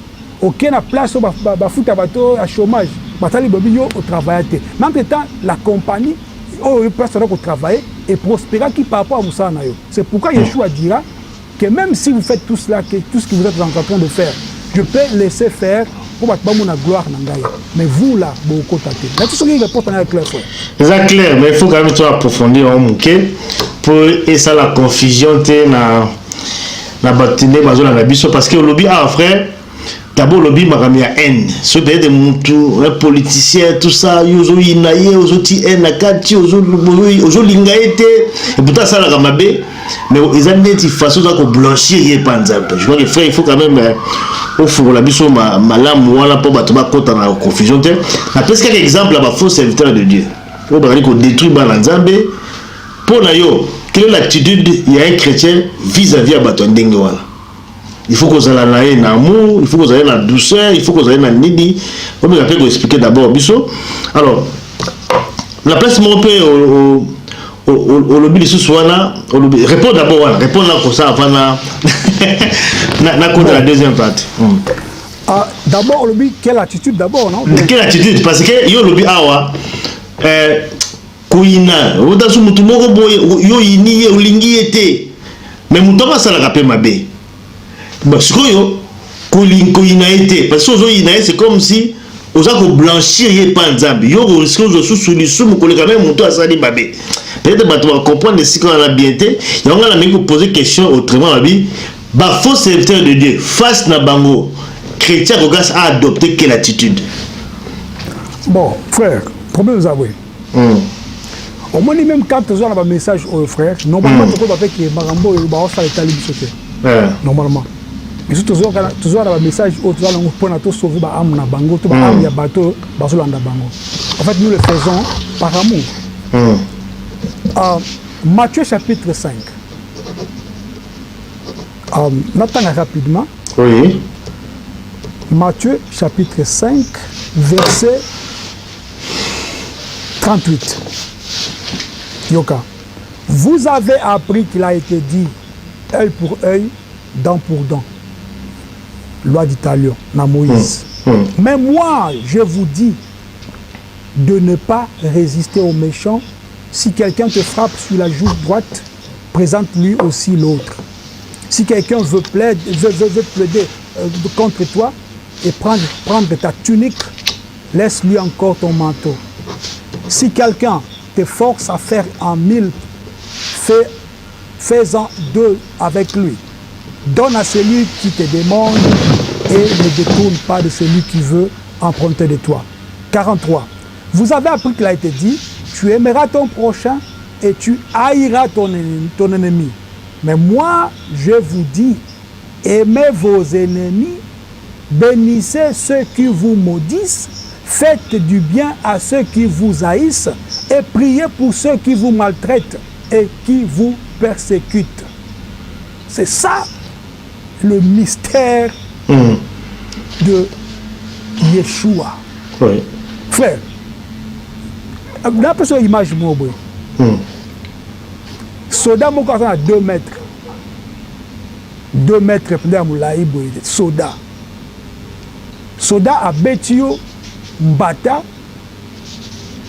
aucun na place ba futa bato à chômage batali bobi yo au travail te. Mais entre temps la compagnie personne au travail et prospérer qui par rapport à Moussa na yo. C'est pourquoi Yeshua dira que même si vous faites tout cela, que tout ce que vous êtes en train de faire, je peux laisser faire pour battre la gloire nangaï. Mais vous là, beaucoup tâté. Là, tout ce qui est important est clair. C'est clair, mais il faut quand même approfondir en mouké pour et ça la confusion na batine bazo na biso parce que lobby ah frère d'abord lobby makami ya haine ce pays de mutu un politicien tout ça yozo inaye ozo ti haine akati ozo lingaete et pourtant ça la kamabe mais ils ont des façons de blanchir et pas Nzambe. Je crois que frère il faut quand même au fond la biso malamu wala pour battre kota na confusion te na presque quelques exemples là ba faux serviteur de Dieu pour ba ko détruire ba Nzambe pour na yo quelle est l'attitude il y a un chrétien vis-à-vis à bato ndenge wala. Il faut qu'on ait un amour, il faut qu'on ait la douceur, il faut qu'on ait un nidi. On va expliquer d'abord biso. Alors la place mon père au lobby de Souswana, réponds d'abord, réponds là comme ça avant na contre la deuxième partie. D'abord au lobby quelle attitude d'abord non? Quelle attitude parce que yo lobby awa kuina, odasu mutu moko boye yo ini olingi ete. Mais mutoma sala kapé mabe. Parce que yo kuina ete parce que zo ina c'est comme si oza ko blanchir ye pas Nzambe yo risque zo sous sous mu koleka même mutu asali mabe. peut-être bato va comprendre si qu'on a bien été il y a la même poser question autrement la vie bah faux serviteur de Dieu face na bango chrétien Rogas a adopté quelle attitude? Bon frère problème vous avez au moins même quand tu as un message aux frères normalement tu peux avec Marambo et bah ça les talibs sauter normalement mais surtout tu as un message au tu as un point à tout sauver bah âme na bango tu bah âme ya bateau bah sur l'anda bango en fait nous le faisons par amour. Matthieu chapitre 5 n'attends rapidement. Oui. Matthieu chapitre 5 verset 38. Yoka. Vous avez appris qu'il a été dit œil pour œil, dent pour dent. Loi d'Italien, na Moïse. Mais moi, je vous dis de ne pas résister aux méchants. Si quelqu'un te frappe sur la joue droite, présente-lui aussi l'autre. Si quelqu'un veut plaider contre toi et prendre ta tunique, laisse-lui encore ton manteau. Si quelqu'un te force à faire en 1000, fais-en 2 avec lui. Donne à celui qui te demande et ne détourne pas de celui qui veut emprunter de toi. 43. Vous avez appris qu'il a été dit, tu aimeras ton prochain et tu haïras ton ennemi. Mais moi, je vous dis, aimez vos ennemis, bénissez ceux qui vous maudissent, faites du bien à ceux qui vous haïssent et priez pour ceux qui vous maltraitent et qui vous persécutent. C'est ça le mystère de Yeshua. Oui. Frère, la personne image moi soda moko à 2 mètres 2 mètres soda a betio mbata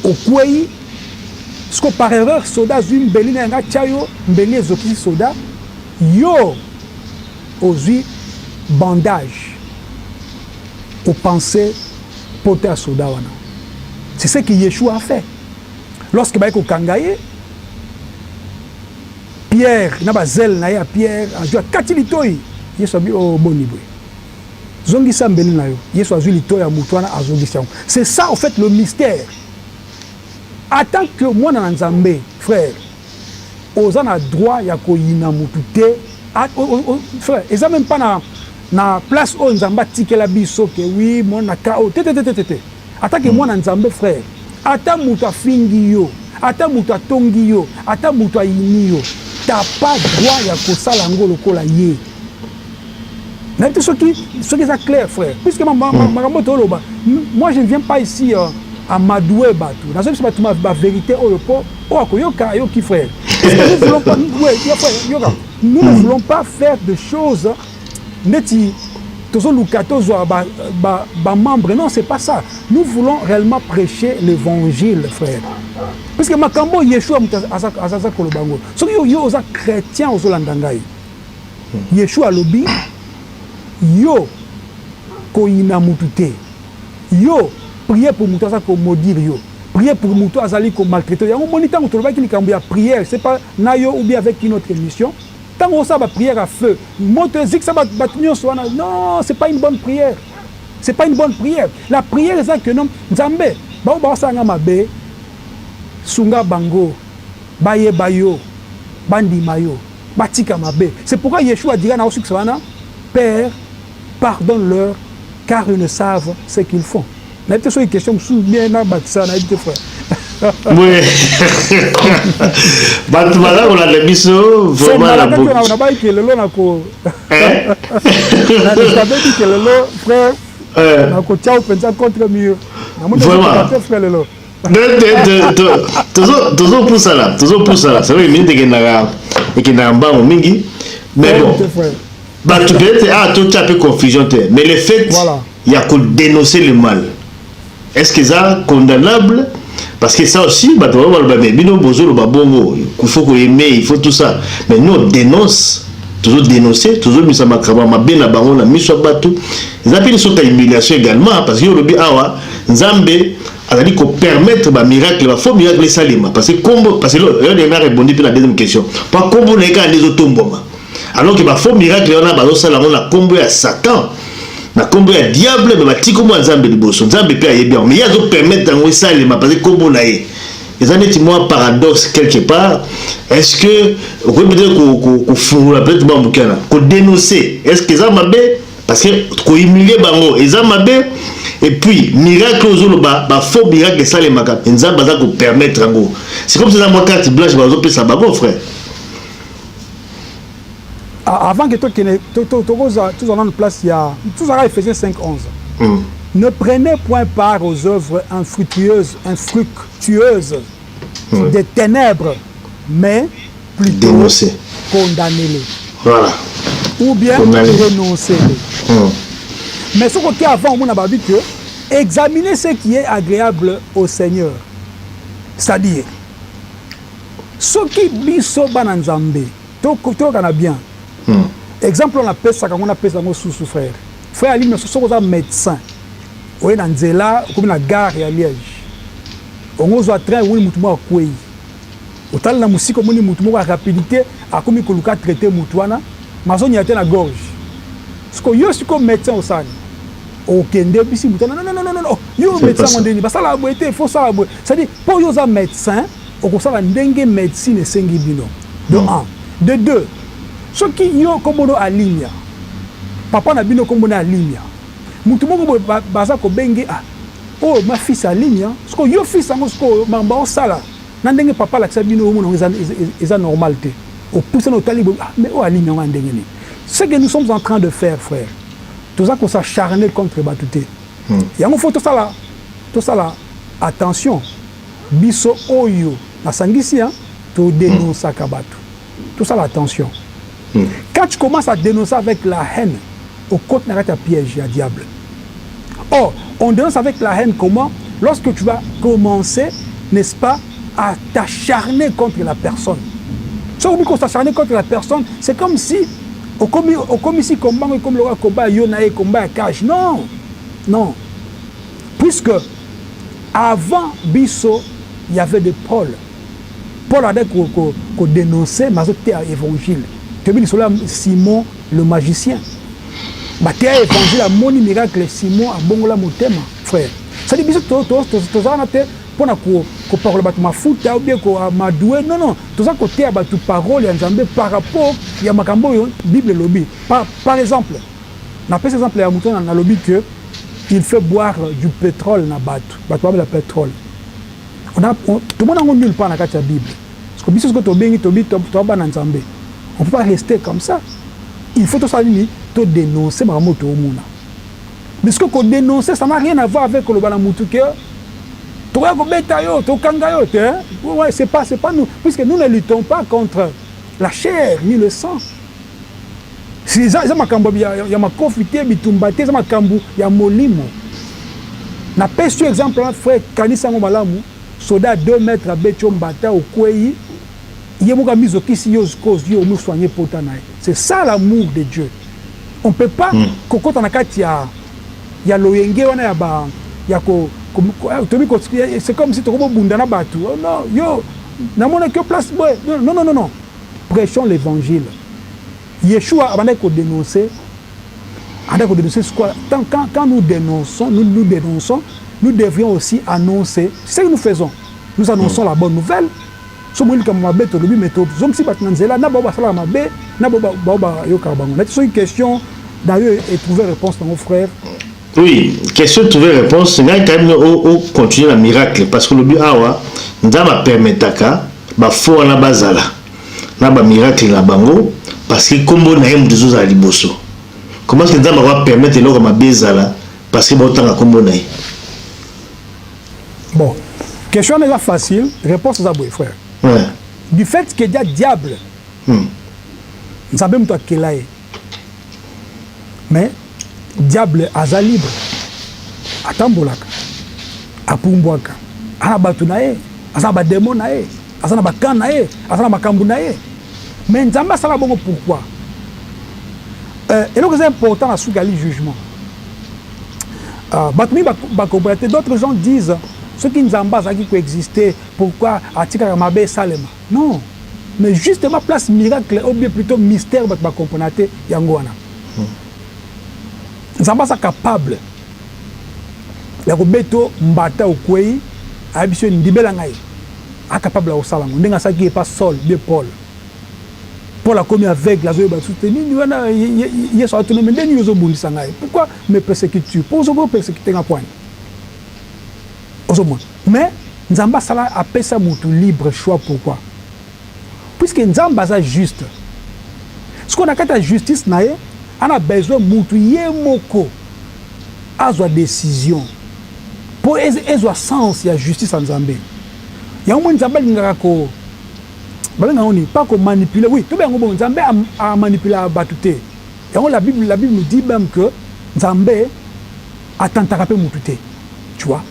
okwei ce que par erreur soda zui mbeli na nga chayo mbeli ezoki soda yo ozui bandage au pensée porter à soda wana. C'est ce que Yeshua a fait. Lorsque Baïko Kangaye, Pierre, n'a pas zèle, n'a pas Pierre, a joué à Katilitoy, Yeshua a dit au bon niveau. Zongi Sambeli na yo, Yeshua a joué l'itoy à Moutouana à Zongi Siam. C'est ça en fait le mystère. Attends que moi dans Nzambé, frère, aux gens a droit ya ko yina mutute, frère, ils ont même pas na place où Nzamba tike la biso que oui, mon nakao, tétététété. Attends que moi dans Nzambé, frère, attends mouta fingi yo, attends mouta tongi yo, attends mouta yini yo, t'as pas droit ya ko salango lokola ye. Mais ce qui est clair, frère, puisque moi je ne viens pas ici à m'adouer batou. Dans ce cas, c'est ma vérité au repos. Oh, qui frère. Nous ne voulons pas faire de choses. Non, c'est pas ça. Nous voulons réellement prêcher l'évangile, frère. Parce que Makambo Yeshua Azasa Kolobango. Ce qui est chrétien aux Olandangaï. Yeshua Lobi. Yo koina mutute. Yo prier pour mutu ça ko maudire yo. Prier pour mutu azali ko maltraiter. Yango monita mutu ba ki ni kambo ya prière, c'est pas na yo ou bien avec une autre mission. Tant on ça ba prière à feu. Moto zik ça ba batunyo soana. Non, c'est pas une bonne prière. C'est pas une bonne prière. La prière c'est que non Nzambe ba ça nga mabe sunga bango baye bayo bandi mayo batika mabe. C'est pourquoi Yeshua dira na aussi que ça na Père, pardonne-leur, car ils ne savent ce qu'ils font. Mais peut-être une question bien à ça, frère. Oui. Batmala, on a des bisous, vraiment la bouche. On a pas dit que le lot n'a qu'au. On a dit que le lot, frère, n'a qu'au tchao, pensant contre mieux. Vraiment. Toujours pour ça là, toujours pour ça là. C'est vrai, il y a des gens mingi. Mais bon. Bah, tu peux être tout un peu confusion, mais le fait il y a qu'on dénoncer le mal. Est-ce que ça condamnable? Parce que ça aussi, bah, il faut qu'on aime, il faut tout ça. Mais nous on dénonce, toujours dénoncer, toujours mis à ma crama, bien à baron, la mise sur bateau. Ils appellent ça humiliation également, parce que le awa, Nzambe, azali ko permettre ba miracle ba faux miracle salima parce que combo parce que là on a répondu pour la deuxième question pas combo na ka les otomboma alors que ba faux miracle on a ba sala na combo ya Satan na combo ya diable mais ba tiko mo nzambe liboso nzambe pe ayebi mais il y a zo permettre ngo salima parce que combo na ye les années moi paradoxe quelque part est-ce que vous pouvez peut-être qu'on fourra peut-être bon bouquin qu'on dénoncer est-ce que ça m'a bé parce que qu'on humilier bango et ça m'a bé et puis miracle aux autres bah faux miracle ça les maca ça baza qu'on permettre ngo c'est comme ça dans moi carte blanche bah on peut ça bah bon frère avant que toi tous en place il y a tous ça Éphésiens 5:11 ne prenez point part aux œuvres infructueuses des ténèbres, mais plutôt condamnez-les. Voilà. Ou bien dénoncez-les. Mais ce côté avant, on a dit que examinez ce qui est agréable au Seigneur. C'est-à-dire, ce qui biso bananzambe, tout a bien. Exemple, on appelle ça quand on appelle ça sous frère. Frère Ali, mais ce sont des médecins. Oui, dans Nzela, comme la gare à Liège. On a un train où il y a un koué. Autant la musique, comme il y a rapidité, à comme il y a traité Moutouana, mais on y a la gorge. Parce que yo, c'est comme médecin au Sani. Au Kende, puis si Moutouana, non, yo, médecin, on dit, parce que ça a été, il faut ça. C'est-à-dire, pour yo, un médecin, on a un dengue médecine et sengibino. De un. De deux, ceux qui ont comme on a ligne, papa n'a bino comme on a ligne. Mutumo baza ko bengi oh ma fils a ligne parce que yo fils ango sko mamba sala na ndenge papa la sabino mo eza normalité au pousser nos talibans mais oh a ligne on ndenge ni ce que nous sommes en train de faire frère tout ça qu'on s'acharner contre Batouté yango faut tout ça là attention biso oyo na sangisi to dénoncer kabatu tout ça là attention quand tu commences à dénoncer avec la haine au côté n'a pas piège à diable. Or, on dénonce avec la haine comment? Lorsque tu vas commencer, n'est-ce pas, à t'acharner contre la personne. Si on s'acharner contre la personne, c'est comme si, comme ici, comme le combat Yonae, combat Cash. Non, non. Puisque, avant Bisso, il y avait des Paul. Paul a dit qu'on dénonçait, mais c'était à l'évangile. Tu as vu Simon, le magicien. Batéa évangile à moni miracle Simon à bongola motema frère ça dit biso to za na te pona ko parole ba ma futa ou bien ko madoué non to za côté ba tu parole ya Nzambe par rapport ya makambo yo Bible lobby par exemple na par exemple ya mouton na lobby que il fait boire du pétrole na batu ba pétrole tout le monde a nulle part na kati ya Bible parce que biso ko to bengi to ba na Nzambe on peut pas rester comme ça il faut tout ça to dénoncer ma moto au monde. Mais ce qu'on dénoncer, ça n'a rien à voir avec le balamoutuke. Tu vas bêta yo, tu kanga yo, ouais, c'est pas nous, puisque nous ne luttons pas contre la chair ni le sang. Si ça ma kambo ya ma confité bitumbate, ça ma kambu ya molimo. Na pêche exemple frère Kanisa Ngomalamu, soda 2 mètres à Betchombata au Kwei. C'est ça l'amour de Dieu. On ne peut pas, quand on a il y a l'oyenge, c'est comme si tu as bundana batu. Non, yo, n'a que place. Non. Prêchons l'évangile. Yeshua a dénoncé. Quand nous dénonçons, nous devrions aussi annoncer. C'est ce que nous faisons. Nous annonçons la bonne nouvelle. C'est une question d'ailleurs et trouver réponse dans nos frères. Oui, question de trouver réponse, c'est quand même au continuer le miracle parce que le but nous a permis de faire na bazala na ba miracle na bango parce que comme on a eu des autres aliboso. Comment est-ce que nous va permettre leur ma bezala parce que bon temps comme on a. Bon, question n'est pas facile, réponse à vous frère. Ouais. Du fait qu'il y a diable, nous savons pas qu'il est. Mais diable a libre. A tambolaka, a pumbwaka, a batunae, a démonae, a bakanae, a bakambunae. Mais nous savons pas pourquoi. Et donc c'est important à sougaler jugement. D'autres gens disent ceux qui Nzamba qui peut exister, pourquoi Atika Mabe Salema. Non. Mais justement, place miracle, ou bien plutôt mystère, va comprendre Yangoana. Nzamba est capable. La Roberto Mbata ou Kwei, Abisson Ndibela Ngai, est capable au Salam. On n'est pas pas seul, bien Paul. Paul a commis avec la Zoé Batsouteni, il y a son autonomie, il y a son pourquoi me persécutes-tu? Pour vous persécuter un point. Mais Nzamba Sala appelle ça mon libre choix. Pourquoi? Puisque Nzamba est juste. Ce qu'on a qu'à la justice, on a besoin de moutou yemoko à sa décision. Pour avoir sens, il y a justice en Nzambé. Il y a un monde Nzamba qui pas qu'on manipuler. Oui, tout bien, Nzambé a manipulé à Batouté. Et la Bible nous dit même que Nzambé a tenté de moutouté. Tu vois?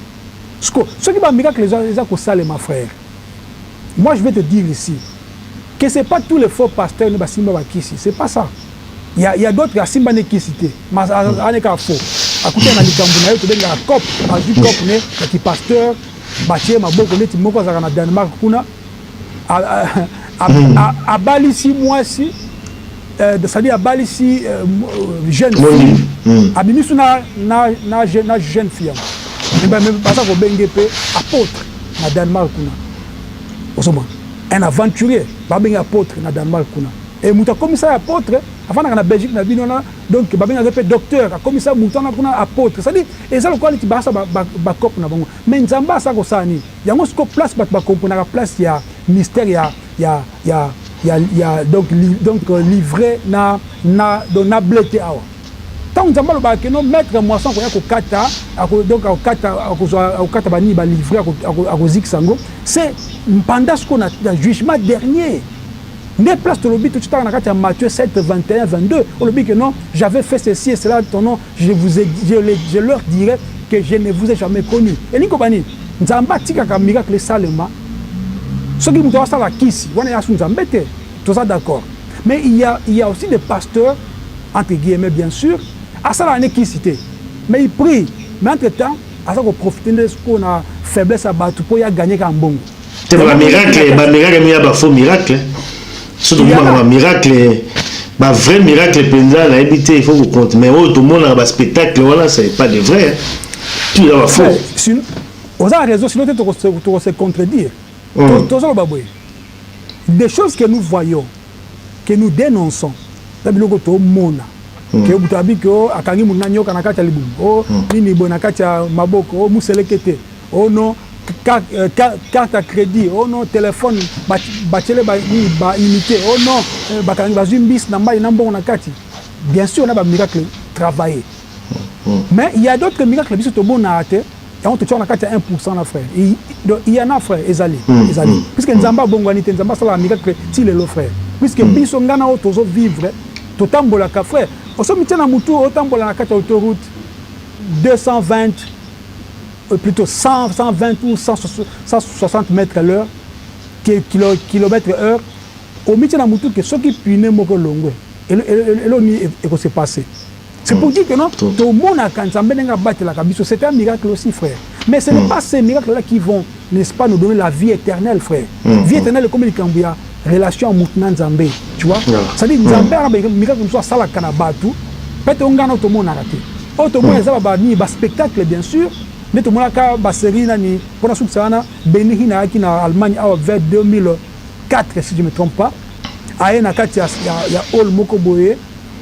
Ce qui va miracle, les gens qui salent, ma frère. Moi, je vais te dire ici que ce n'est pas tous les faux pasteurs qui sont ici. Ce n'est pas ça. Il y a d'autres qui sont ici. Mais il y a faux. À côté de l'Ikambouna, il y a un cop, qui pasteur, Bachie, Maboko, qui est Danemark, à Balissi, moi aussi, c'est-à-dire à Balissi, jeune fille, à Bimisou, jeune fille. Même pas ça, vous avez apôtre dans Danemark. Un aventurier, un apôtre dans Danemark. Et il y a un commissaire apôtre, avant dans la Belgique, donc il y a un docteur, un commissaire apôtre. C'est-à-dire, et ça, le quoi, il y a un cop. Mais Nzamba, ça, il y a une place, la place, il y a mystère, il y a donc livré na blé. Tant Nzamba le ba que non mettre moisson ko kata donc au kata bani ba livrer à Ziksango, c'est pendant ce qu'on a le jugement dernier. Des places de l'obit tout le temps dans Matthieu 7 21 22 on dit que non, j'avais fait ceci et cela ton nom, je leur dirai que je ne vous ai jamais connu. Et ni kobani Nzamba tika ka miracle salema. Ce qui nous ça la kisi, on est à Nzamba tout ça d'accord. Mais il y a aussi des pasteurs entre guillemets bien sûr. À ça, l'année qui cité. Mais il prie. Mais entre-temps, à ça, on profite de ce qu'on a faiblesse à battre pour y gagner un bon. C'est un miracle, il y a un faux miracle. Surtout un miracle, un vrai miracle, il faut vous compter. Mais tout le monde a un spectacle, voilà, ce n'est pas de vrai. Tout est faux. On a raison, sinon tu se contredire. Des choses que nous voyons, que nous dénonçons, c'est le monde. Que vous avez que akangi munanyo kanakata libu oh nini bonakata maboko oh muselekete oh non carte à crédit oh non téléphone bachele ba unité oh non bakangi bazumbis namba inambo nakati. Bien sûr on a ba miracle travailler. Mais il y a d'autres miracles biso to bon na ate et on te tient nakati 1% na frère. Il y en a frère ezali puisque Nzamba bongwani te Nzamba sala miracle ti le frère puisque biso ngana o tozo vivre totambola ka frère. Au sommet de Moutou, autant pour la autoroute 220, plutôt 120 ou 160 mètres à l'heure, kilomètres heure. Au milieu de Moutou, que ceux qui punaient Moko Longo, et l'on est s'est passé. C'est pour dire que non, tout le monde a quand ça m'a battu la cabine. C'est un miracle aussi, frère. Mais ce n'est pas ces miracles-là qui vont, n'est-ce pas, nous donner la vie éternelle, frère. Vie éternelle, comme il y a relation Moutnan Nzambé, tu vois. C'est-à-dire Nzambé a un miracle comme ça, ça la canabatu. Peut-être qu'on gagne tout le monde arrêté. Tout le monde a un spectacle, bien sûr. Mais tout le monde a une série, pour la soupçonne, Béni qui en Allemagne vers 2004, si je ne me trompe pas. Il y a All Mokoboye,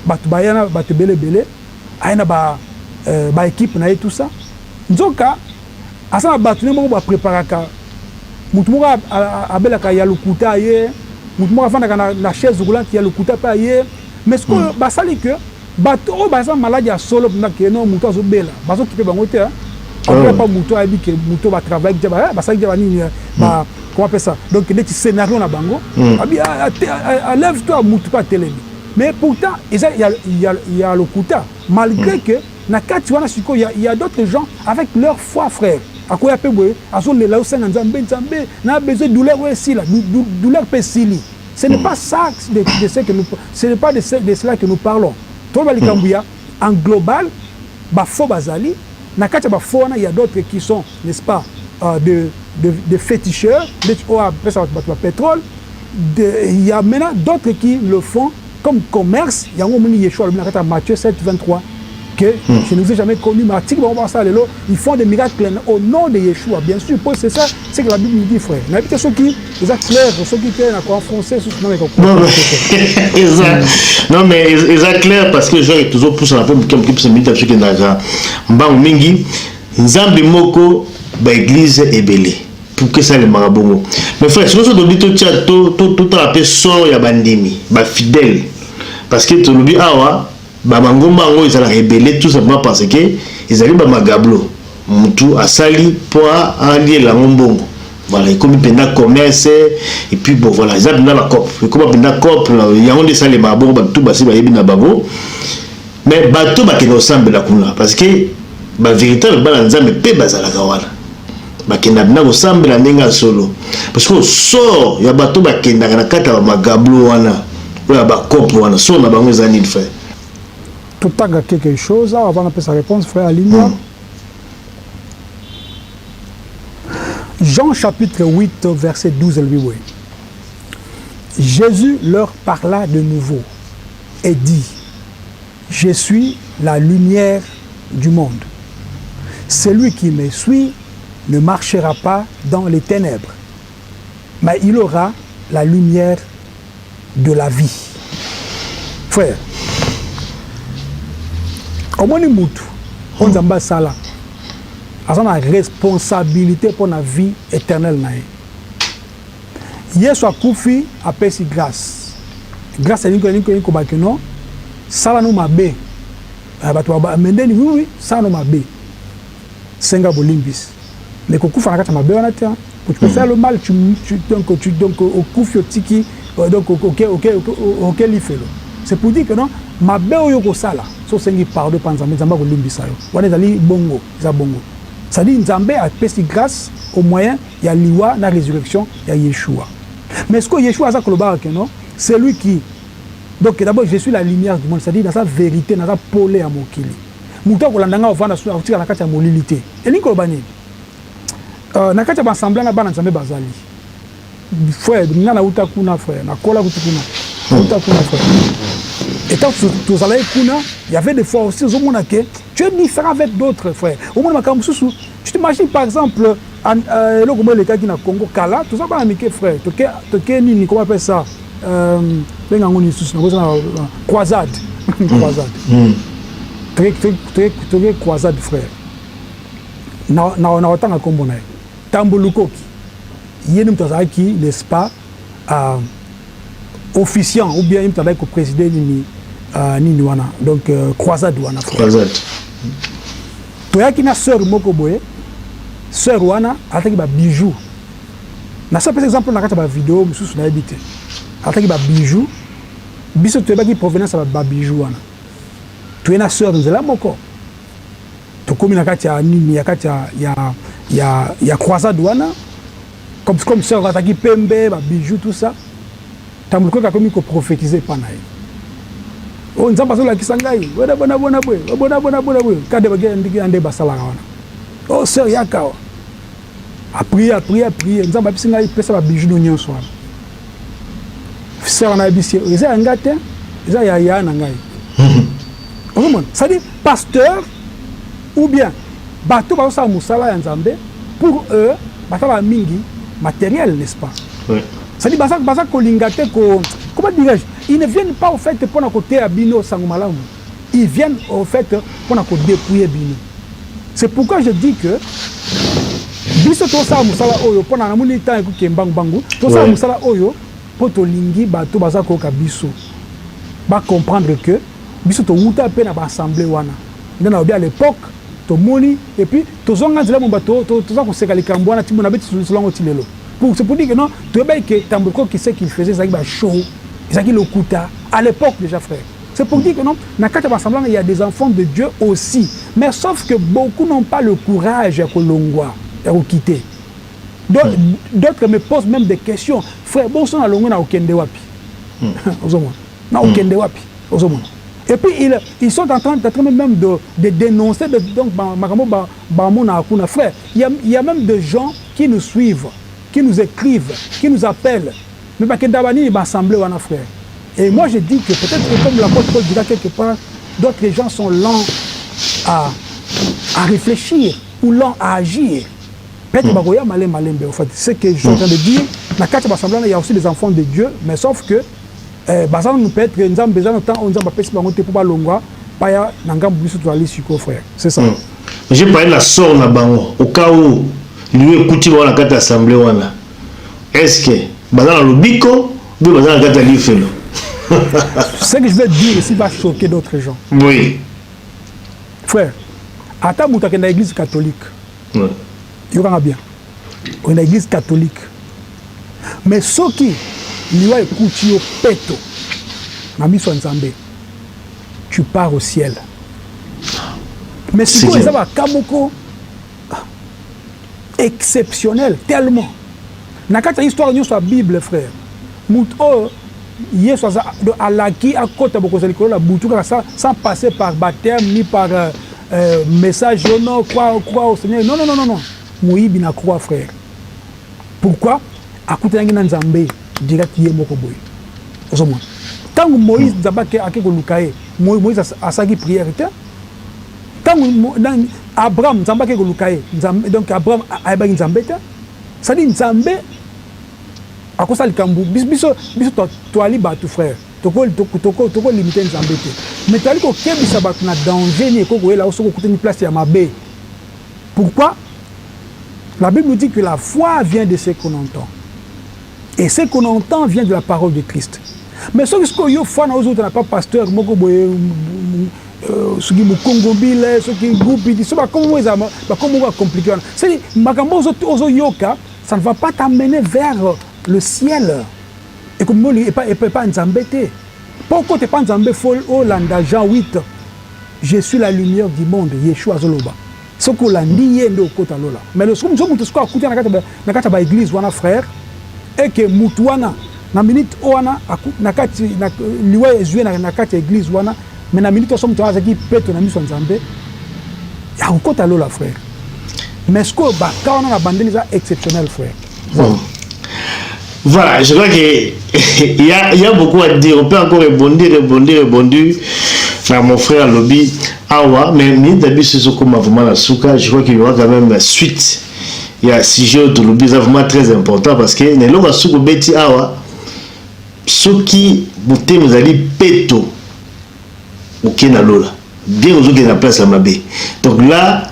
Batbayana, Batbele Bele, il y a une équipe, tout ça. Donc, à ça, il y a préparé. Moutoumora abelaka ya lukuta ye moutoumora fanda na chaise roulante ya lukuta pa ye mais ce que basali que bato baza malade ya solo na que non mouto azobela bazo kipe bango te on pas mouto abi que mouto va travailler déjà basali déjà ni ba comment appelle ça donc des scénario na bango abi lève toi mouto pas télé mais pourtant il y a lukuta malgré que na kati wana siko il y a d'autres gens avec leur foi frère. À quoi il y a besoin de douleur aussi, douleur pesili. Ce n'est pas ça ce n'est pas de cela que nous parlons. En global, faux bazali, il y a d'autres qui sont, n'est-ce pas, de féticheurs, de pétrole. Il y a maintenant d'autres qui le font comme commerce. Il y a un Yeshua, Matthieu 7, 23, que je ne vous ai jamais connu, mais ils font des miracles au nom de Yeshua. Bien sûr, c'est ça, c'est que la Bible nous dit, frère. La Bible, ceux qui sont clairs, ceux qui sont en français, non, mais ils sont clairs parce que j'ai toujours poussé la pomme comme se met à ce qui n'a pas. Mbang Mingi, Nzambi Moko, l'église est belée. Pour que ça les marabongo. Mais frère, si nous sommes dit tout à la sort ya bandimi, ba fidèle. Parce que tout le bi awa, ba mangombango ils ont rébellé tout simplement parce que ils arrivent ba magablo. Mutu asali pour allier la ngombongo. Voilà, comme penda commerce et puis bon voilà, ils ont dans la cop. Comme penda cop, il y a on des salé marabongo ba tout basi ba yebi na bango. Mais bato ba keno ensemble la kuna parce que ba véritable ba nzambe pe bazala kawana. Bakenda bina kosambela ndenge solo parce que sort ya bato bakenda na kata magablo wana oya bakopo wana so na bango ezani de faire tout tanga quelque chose avant de sa réponse frère Alinga. Jean chapitre 8 verset 12 lui. Jésus leur parla de nouveau et dit: je suis la lumière du monde. Celui qui me suit ne marchera pas dans les ténèbres, mais il aura la lumière de la vie. Frère, au moins on a sala, on a la responsabilité pour la vie éternelle. Yesu akufi apesi grâce. Grâce à nous, sala nous mabe. Mendeni oui, ça nous mabe. Senga bolimbis. Mais quand tu fais un mabe, tu peux faire le mal, donc au coup tiki, donc ok il fait. C'est pour dire que non, mabe oyoko sala, so sengi pardon panzambe zamba ko limbisa yo. Wana ezali bongo, za bongo. Ça dit Nzambe a pesi grâce au moyen il y a liwa na résurrection, il y a Yeshua. Mais ce que Yeshua a koloba que non, c'est lui qui. Donc d'abord je suis la lumière du monde, c'est-à-dire dans sa vérité, dans sa polé à mokili. Muto ko landanga ovanda sur article na kati ya molilité. Eli kolobani. Na kati ya ensemble na bana Nzambe bazali. Frère, ngana uta kuna frère, na kola kuna. Uta kuna frère. Et quand tu allais kuna, il y avait des fois aussi au monde que tu es différent avec d'autres frères. Au monde makamsusu, tu t'imagines par exemple le comment les cas qui na Congo Kala, tout ça pas miké frère. Toke ni comment on appelle ça benga ngoni susu na croisade. Croisade. Très croisade frère. Na otanga kombo na. Tambulukoki. Yéne mtazaki n'est-ce pas officiant ou bien il travaille comme président ni wana donc croisade wana croisade to yaki na sœur moko boye sœur wana ataki ba bijoux na ça par exemple na kata ba vidéo mususu na habité ataki ba bijoux biso to yaki provenance ba bijoux wana to na sœur nzela moko to komi na kata nini ya kata ya croisade wana comme sœur ataki pembe ba bijoux tout ça tambuko ka komi ko prophétiser panaye o nzamba sola kisangai bona bwe kade bagenda ndiki ande basala wana o sœur yakawa a prier nzamba bisinga ipesa ba bijoux no nyonso wana sœur na bisi eza ngate eza ya na ngai on ça dit pasteur ou bien bato ba sa musala ya nzambe pour eux batala mingi matériel n'est-ce pas ouais. Ça dit basa kolingate ko comment dirais-je, ils ne viennent pas au fait pour na côté à bino sangomalamu. Ils viennent au fait pour na ko dépouiller bino. C'est pourquoi je dis que biso to sa musala oyo pour na muni temps ko kembang bangu, to sa musala oyo pour to lingi bato basa ko ka biso. Ba comprendre que biso to wuta pe na ba assemblée wana. Ndana obi à l'époque to moni et puis to zonga nzela mo bato to za ko seka likambo wana timona beti solongo tilelo. C'est pour dire que non, tu vois que Tamboko qui sait qu'il faisait ça, il chaud, ça qui le coûta à l'époque déjà frère. C'est pour dire que non, dans quatre ensemble il y a des enfants de Dieu aussi, mais sauf que beaucoup n'ont pas le courage à Kolongwa et à quitter. D'autres me posent même des questions. Frère, bon sang à Longo na okende wapi. Ozomona. Na okende wapi. Ozomona. Et puis ils sont en train même de dénoncer, donc frère. Il y a même des gens qui nous suivent, qui nous écrivent, qui nous appellent. Mais parce que Dabani va assembler un frère. Et moi je dis que peut-être que comme l'apôtre Paul dira quelque part, d'autres gens sont lents à réfléchir ou lents à agir. Peut-être en fait, ce que je suis en train de dire, dans quatre assemblées, il y a aussi des enfants de Dieu, mais sauf que nous peut être nous avons besoin de temps, on a besoin de pour longa, pas ya nangam biso to aller sur frère. C'est ça. J'ai parlé de la sort na bango au cas où lui écouter dans la quatre assemblée wana. Est-ce que bazana lobiko ou bazana kata lifelo? Ce que je veux dire ici va choquer d'autres gens. Oui. Frère, ata mutaka na église catholique. Ouais. Il y aura bien. Une église catholique. Mais ceux qui lui écoutent au péto, tu pars au ciel. Mais si tu as un kamoko exceptionnel, tellement. Dans la histoire de la Bible, frère, sans passer par baptême ni par message, non, croire au Seigneur. Non, non, non, non, non. Moïse n'a croix, frère. Pourquoi? À côté de Nzambé, direct yé moko boy. Tant que Moïse Zabake a quelque lukaye, Moïse a sa prière. Tant que Abraham Zambake a lukaye, donc Abraham a eu Nzambé. Ça dit Nzambé, à cause de Kambou, biso toali batu frère. Toko limiter Nzambé. Mais toali ko kebi sabat na danger ni ko là aussi côté une place ya mabe. Pourquoi? La Bible nous dit que la foi vient de ce qu'on entend. Et ce qu'on entend vient de la parole de Christ. Mais ce que vous faites, vous n'avez pas pasteur, vous n'avez pas ceux qui groupe, comment vous compliqué. C'est ça ne va pas t'amener vers le ciel. Et comme il ne peut pas nous embêter. Pourquoi tu n'es pas Nzambé Hollanda Jean 8? Je suis la lumière du monde, Yeshua Zoloba. Ce qu'on l'a dit, mais le second, je suis écouté dans l'église, frère, et que Moutouana, na minute Oana, nakati liwa ezue nakati église wana, mais na minute somme toa zaki peto na miso Nzambe, ya ukota lola frère. Mais ce que bah quand on a abandonné ça exceptionnel frère. Voilà, je crois que il y a beaucoup à dire. On peut encore rebondir. Là, mon frère Lobby, Awa, mais d'habitude c'est ce qu'on m'a vraiment la souka. Je crois qu'il y aura quand même suite. Il y a un sujet de Lobby, c'est vraiment très important parce que les longs souko beti Awa, ceux qui bouté nous allons péto, ok na lola, bien aux autres qui na place à Mabé. Donc là,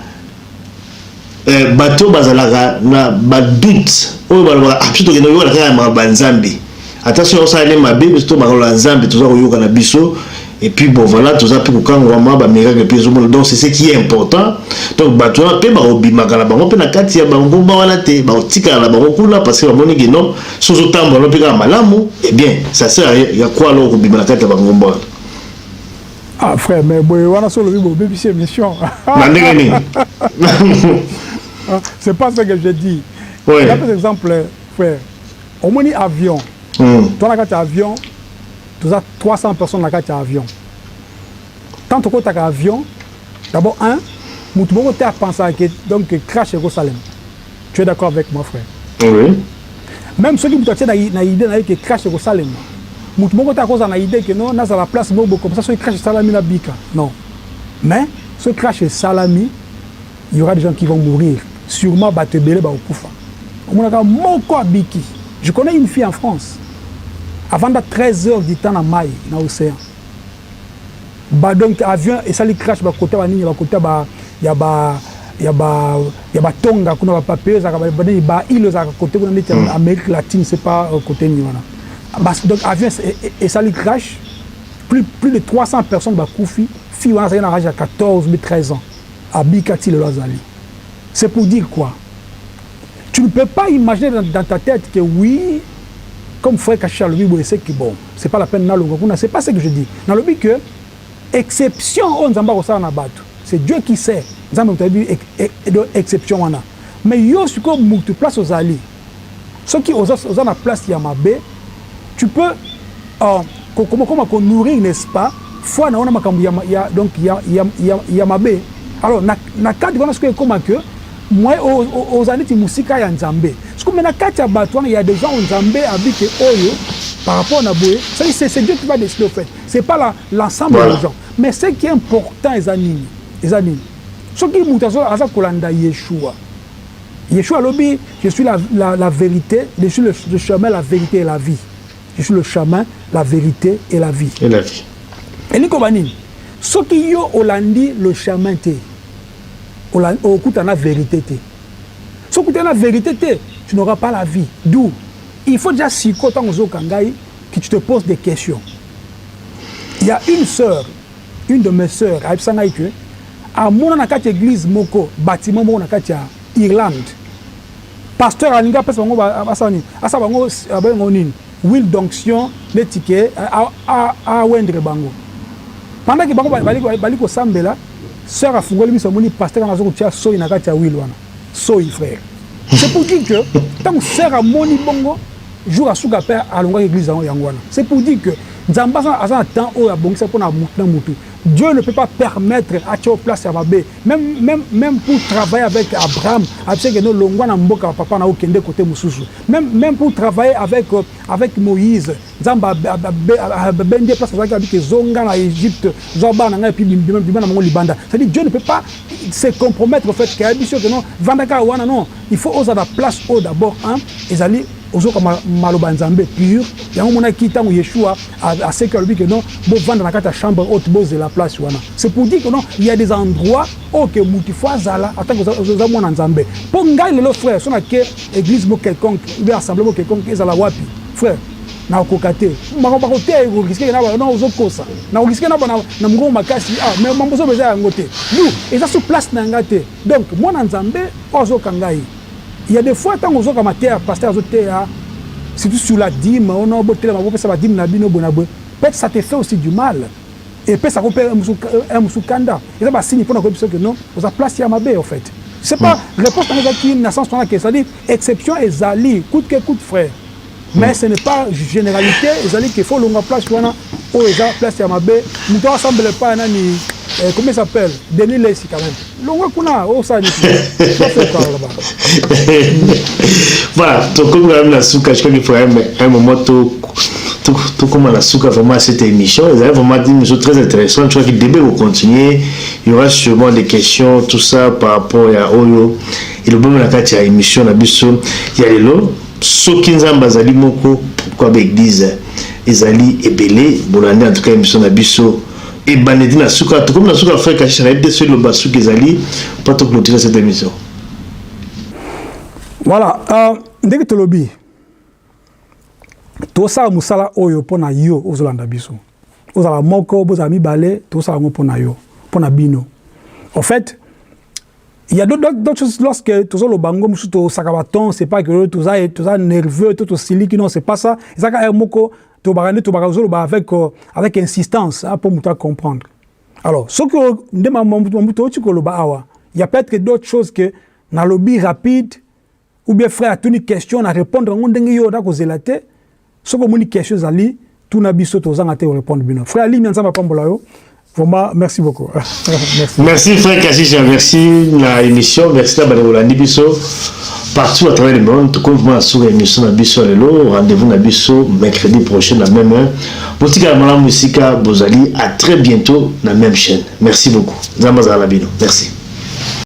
bateau bazalaka na badoute, oh balaba absolument que nous avons la ma banzambi. Attention ça les Mabé, parce que nous avons Nzambi, tout ça au yoga na biso. Et puis bon voilà tout ça puis quand on va miracle puis donc c'est ce qui est important. Donc bateau na pe ba obimaka na bango pe na kati ya bango ba wana te ba otika la bango kula parce que ba moni que non sozo tambo no pe ka malamu eh bien ça sert à quoi alors obimaka na kati ya bango ba. Ah frère mais boy wana solo bibo baby c'est mission. C'est pas ce que je dis. Ouais. Par exemple frère au moins avion. Toi na kati avion tu as 300 personnes dans le avion. Tant que tu as un avion, d'abord, tu as pensé que crash Jérusalem. Tu es d'accord avec moi, frère? Oui. Même ceux qui ont l'idée que crash Jérusalem, tu as l'idée que non, dans la place, comme ça, ceux qui crachent Salami, la bika. Non. Mais, ceux qui crachent Salami, il y aura des gens qui vont mourir. Sûrement, Batebele, Baokoufa. Je connais une fille en France. Avant de 13 heures du temps dans Maï, dans l'océan. Bah donc avion et ça les crash bah côté bani bah côté bah y a Tonga kuna ba papier ça ba île ça côté kuna Amérique latine c'est pas côté ni voilà. Bah donc avion et ça les crash plus de 300 personnes bah koufi fille on a un âge à 14 mais 13 ans à Bikati le Lazali. C'est pour dire quoi? Tu ne peux pas imaginer dans ta tête que oui comme frère Kacha le Bible c'est que bon c'est pas la peine na longo c'est pas ce que je dis dans le but que exception on nzamba ko na bato c'est Dieu qui sait nzamba tu as vu exception wana mais yo ce que mutu place aux alliés ceux qui aux na place ya mabe tu peux comment nourrir n'est-ce pas fois na ona makambu ya donc ya mabe. Alors na cadre wana ce que comment que moi aux années musika ya nzambe. Ce que maintenant kati ya bato il y a des gens nzambe habite oyo par rapport à Boé, c'est Dieu qui va décider au fait. C'est pas l'ensemble des gens. Mais ce qui est important, les amis. Ce qui est important, c'est Yeshua. Yeshua lobby, je suis la vérité, je suis le chemin, la vérité et la vie. Je suis le chemin, la vérité et la vie. Et la vie. Et Nikobani, ce qui est Hollandi, le chemin, au coup, tu as la vérité. Ce qui est la vérité, tu n'auras pas la vie. D'où il faut déjà si que tu te poses des questions. Il y a une sœur, une de mes sœurs, à mon église Moko, bâtiment mon Irlande. Pasteur Alinga passe Will d'onction, les tickets à Wendre Bango. Pendant que Bango Baliko Sambela, sœur a fungoli misomoni pasteur Nazo Tia Soy Nakatia Will wana. Soy frère. C'est pour dire que tant que sœur a moni bongo jour à souka père à longue église en Yangwana. C'est pour dire que Zambasa a un temps où il y a bon ça pour mutu. Dieu ne peut pas permettre à Tio place à Babé. Même pour travailler avec Abraham, avec nos longwana mboka papa na okende côté mususu. Même pour travailler avec Moïse, Zamba bende place avec Zonga en Égypte, Zoba na puis bimana mon libanda. C'est-à-dire Dieu ne peut pas se compromettre au fait qu'il y a que non vandaka wana non, il faut oser la place au d'abord ils allaient comme maloba nzambe pur yango mona kita Yeshua à ce que lui que non bo vendre na kata chambre haute bo de la place wana. C'est pour dire que non il y a des endroits où que mutifwa zala attends que za mona nzambe pour ngai le frère sona que église mo quelconque ou assemblée mo quelconque ezala wapi frère na kokate mako te ko risque na non ozokosa na risque na mgo makasi mais mambozo beza ngote nous eza sur place na ngate donc mona nzambe ozo kangai. Il y a des fois, quand on a terre, pasteur, surtout sur la dîme, on a beau télé, on a dîme, peut-être ça te fait aussi du mal. Et puis ça repère un moussoukanda. Et ça va signifier que non, on a placé à ma baie, en fait. C'est pas réponse à une naissance, c'est-à-dire exception et zali, coûte que coûte, frère. Mais ce n'est pas généralité, c'est-à-dire qu'il faut l'on a place, on a placé à ma baie, nous ne ressemble pas à ni. Comment il s'appelle? Denis Lessi quand même. Voilà, donc comme la souka, je crois qu'il faut un moment tout comme la souka vraiment cette émission. Vous avez vraiment dit une chose très intéressante. Je crois que le débat va continuer. Il y aura sûrement des questions, tout ça par rapport à Oyo. Et le bon moment il y a émission, il y a les lots. Ceux qui ont bazali moko, pourquoi l'église ezali ebele, bolande en tout cas émission Nabiso. Et Banedina Souka, tout comme la Souka frère Kachi, j'avais déçu le Bassou Kezali pour te clôturer cette émission. Voilà, dès que tu lobby, tout ça, Moussala Oyo, pour na yo, aux Olanda Bissou. Aux ala Moko, aux amis balé, tout ça, pour na yo, pour na bino. En fait, il y a d'autres choses lorsque tout ça, le bango, tout sakabaton, c'est pas que tout ça nerveux, tout silique, non, c'est pas ça. Ça, Moko, avec insistance pour nous comprendre. Alors, ce que il y a peut-être d'autres choses que dans le lobby rapide ou bien frère toutes les questions à répondre on dengue yo da ko zelate ce que moni questions ali tout na biso to zanga te répondre bino frère ali nyanza mapambola yo vraiment merci beaucoup. Merci frère Kashisha, merci la émission, merci la Balolandi biso partout à travers le monde, tout comme moi sur l'émission Nabiso Lelo, rendez-vous Nabiso mercredi prochain à la même heure. Boutika Mala Musika Bozali, à très bientôt dans la même chaîne. Merci beaucoup. Zambazala Bino. Merci.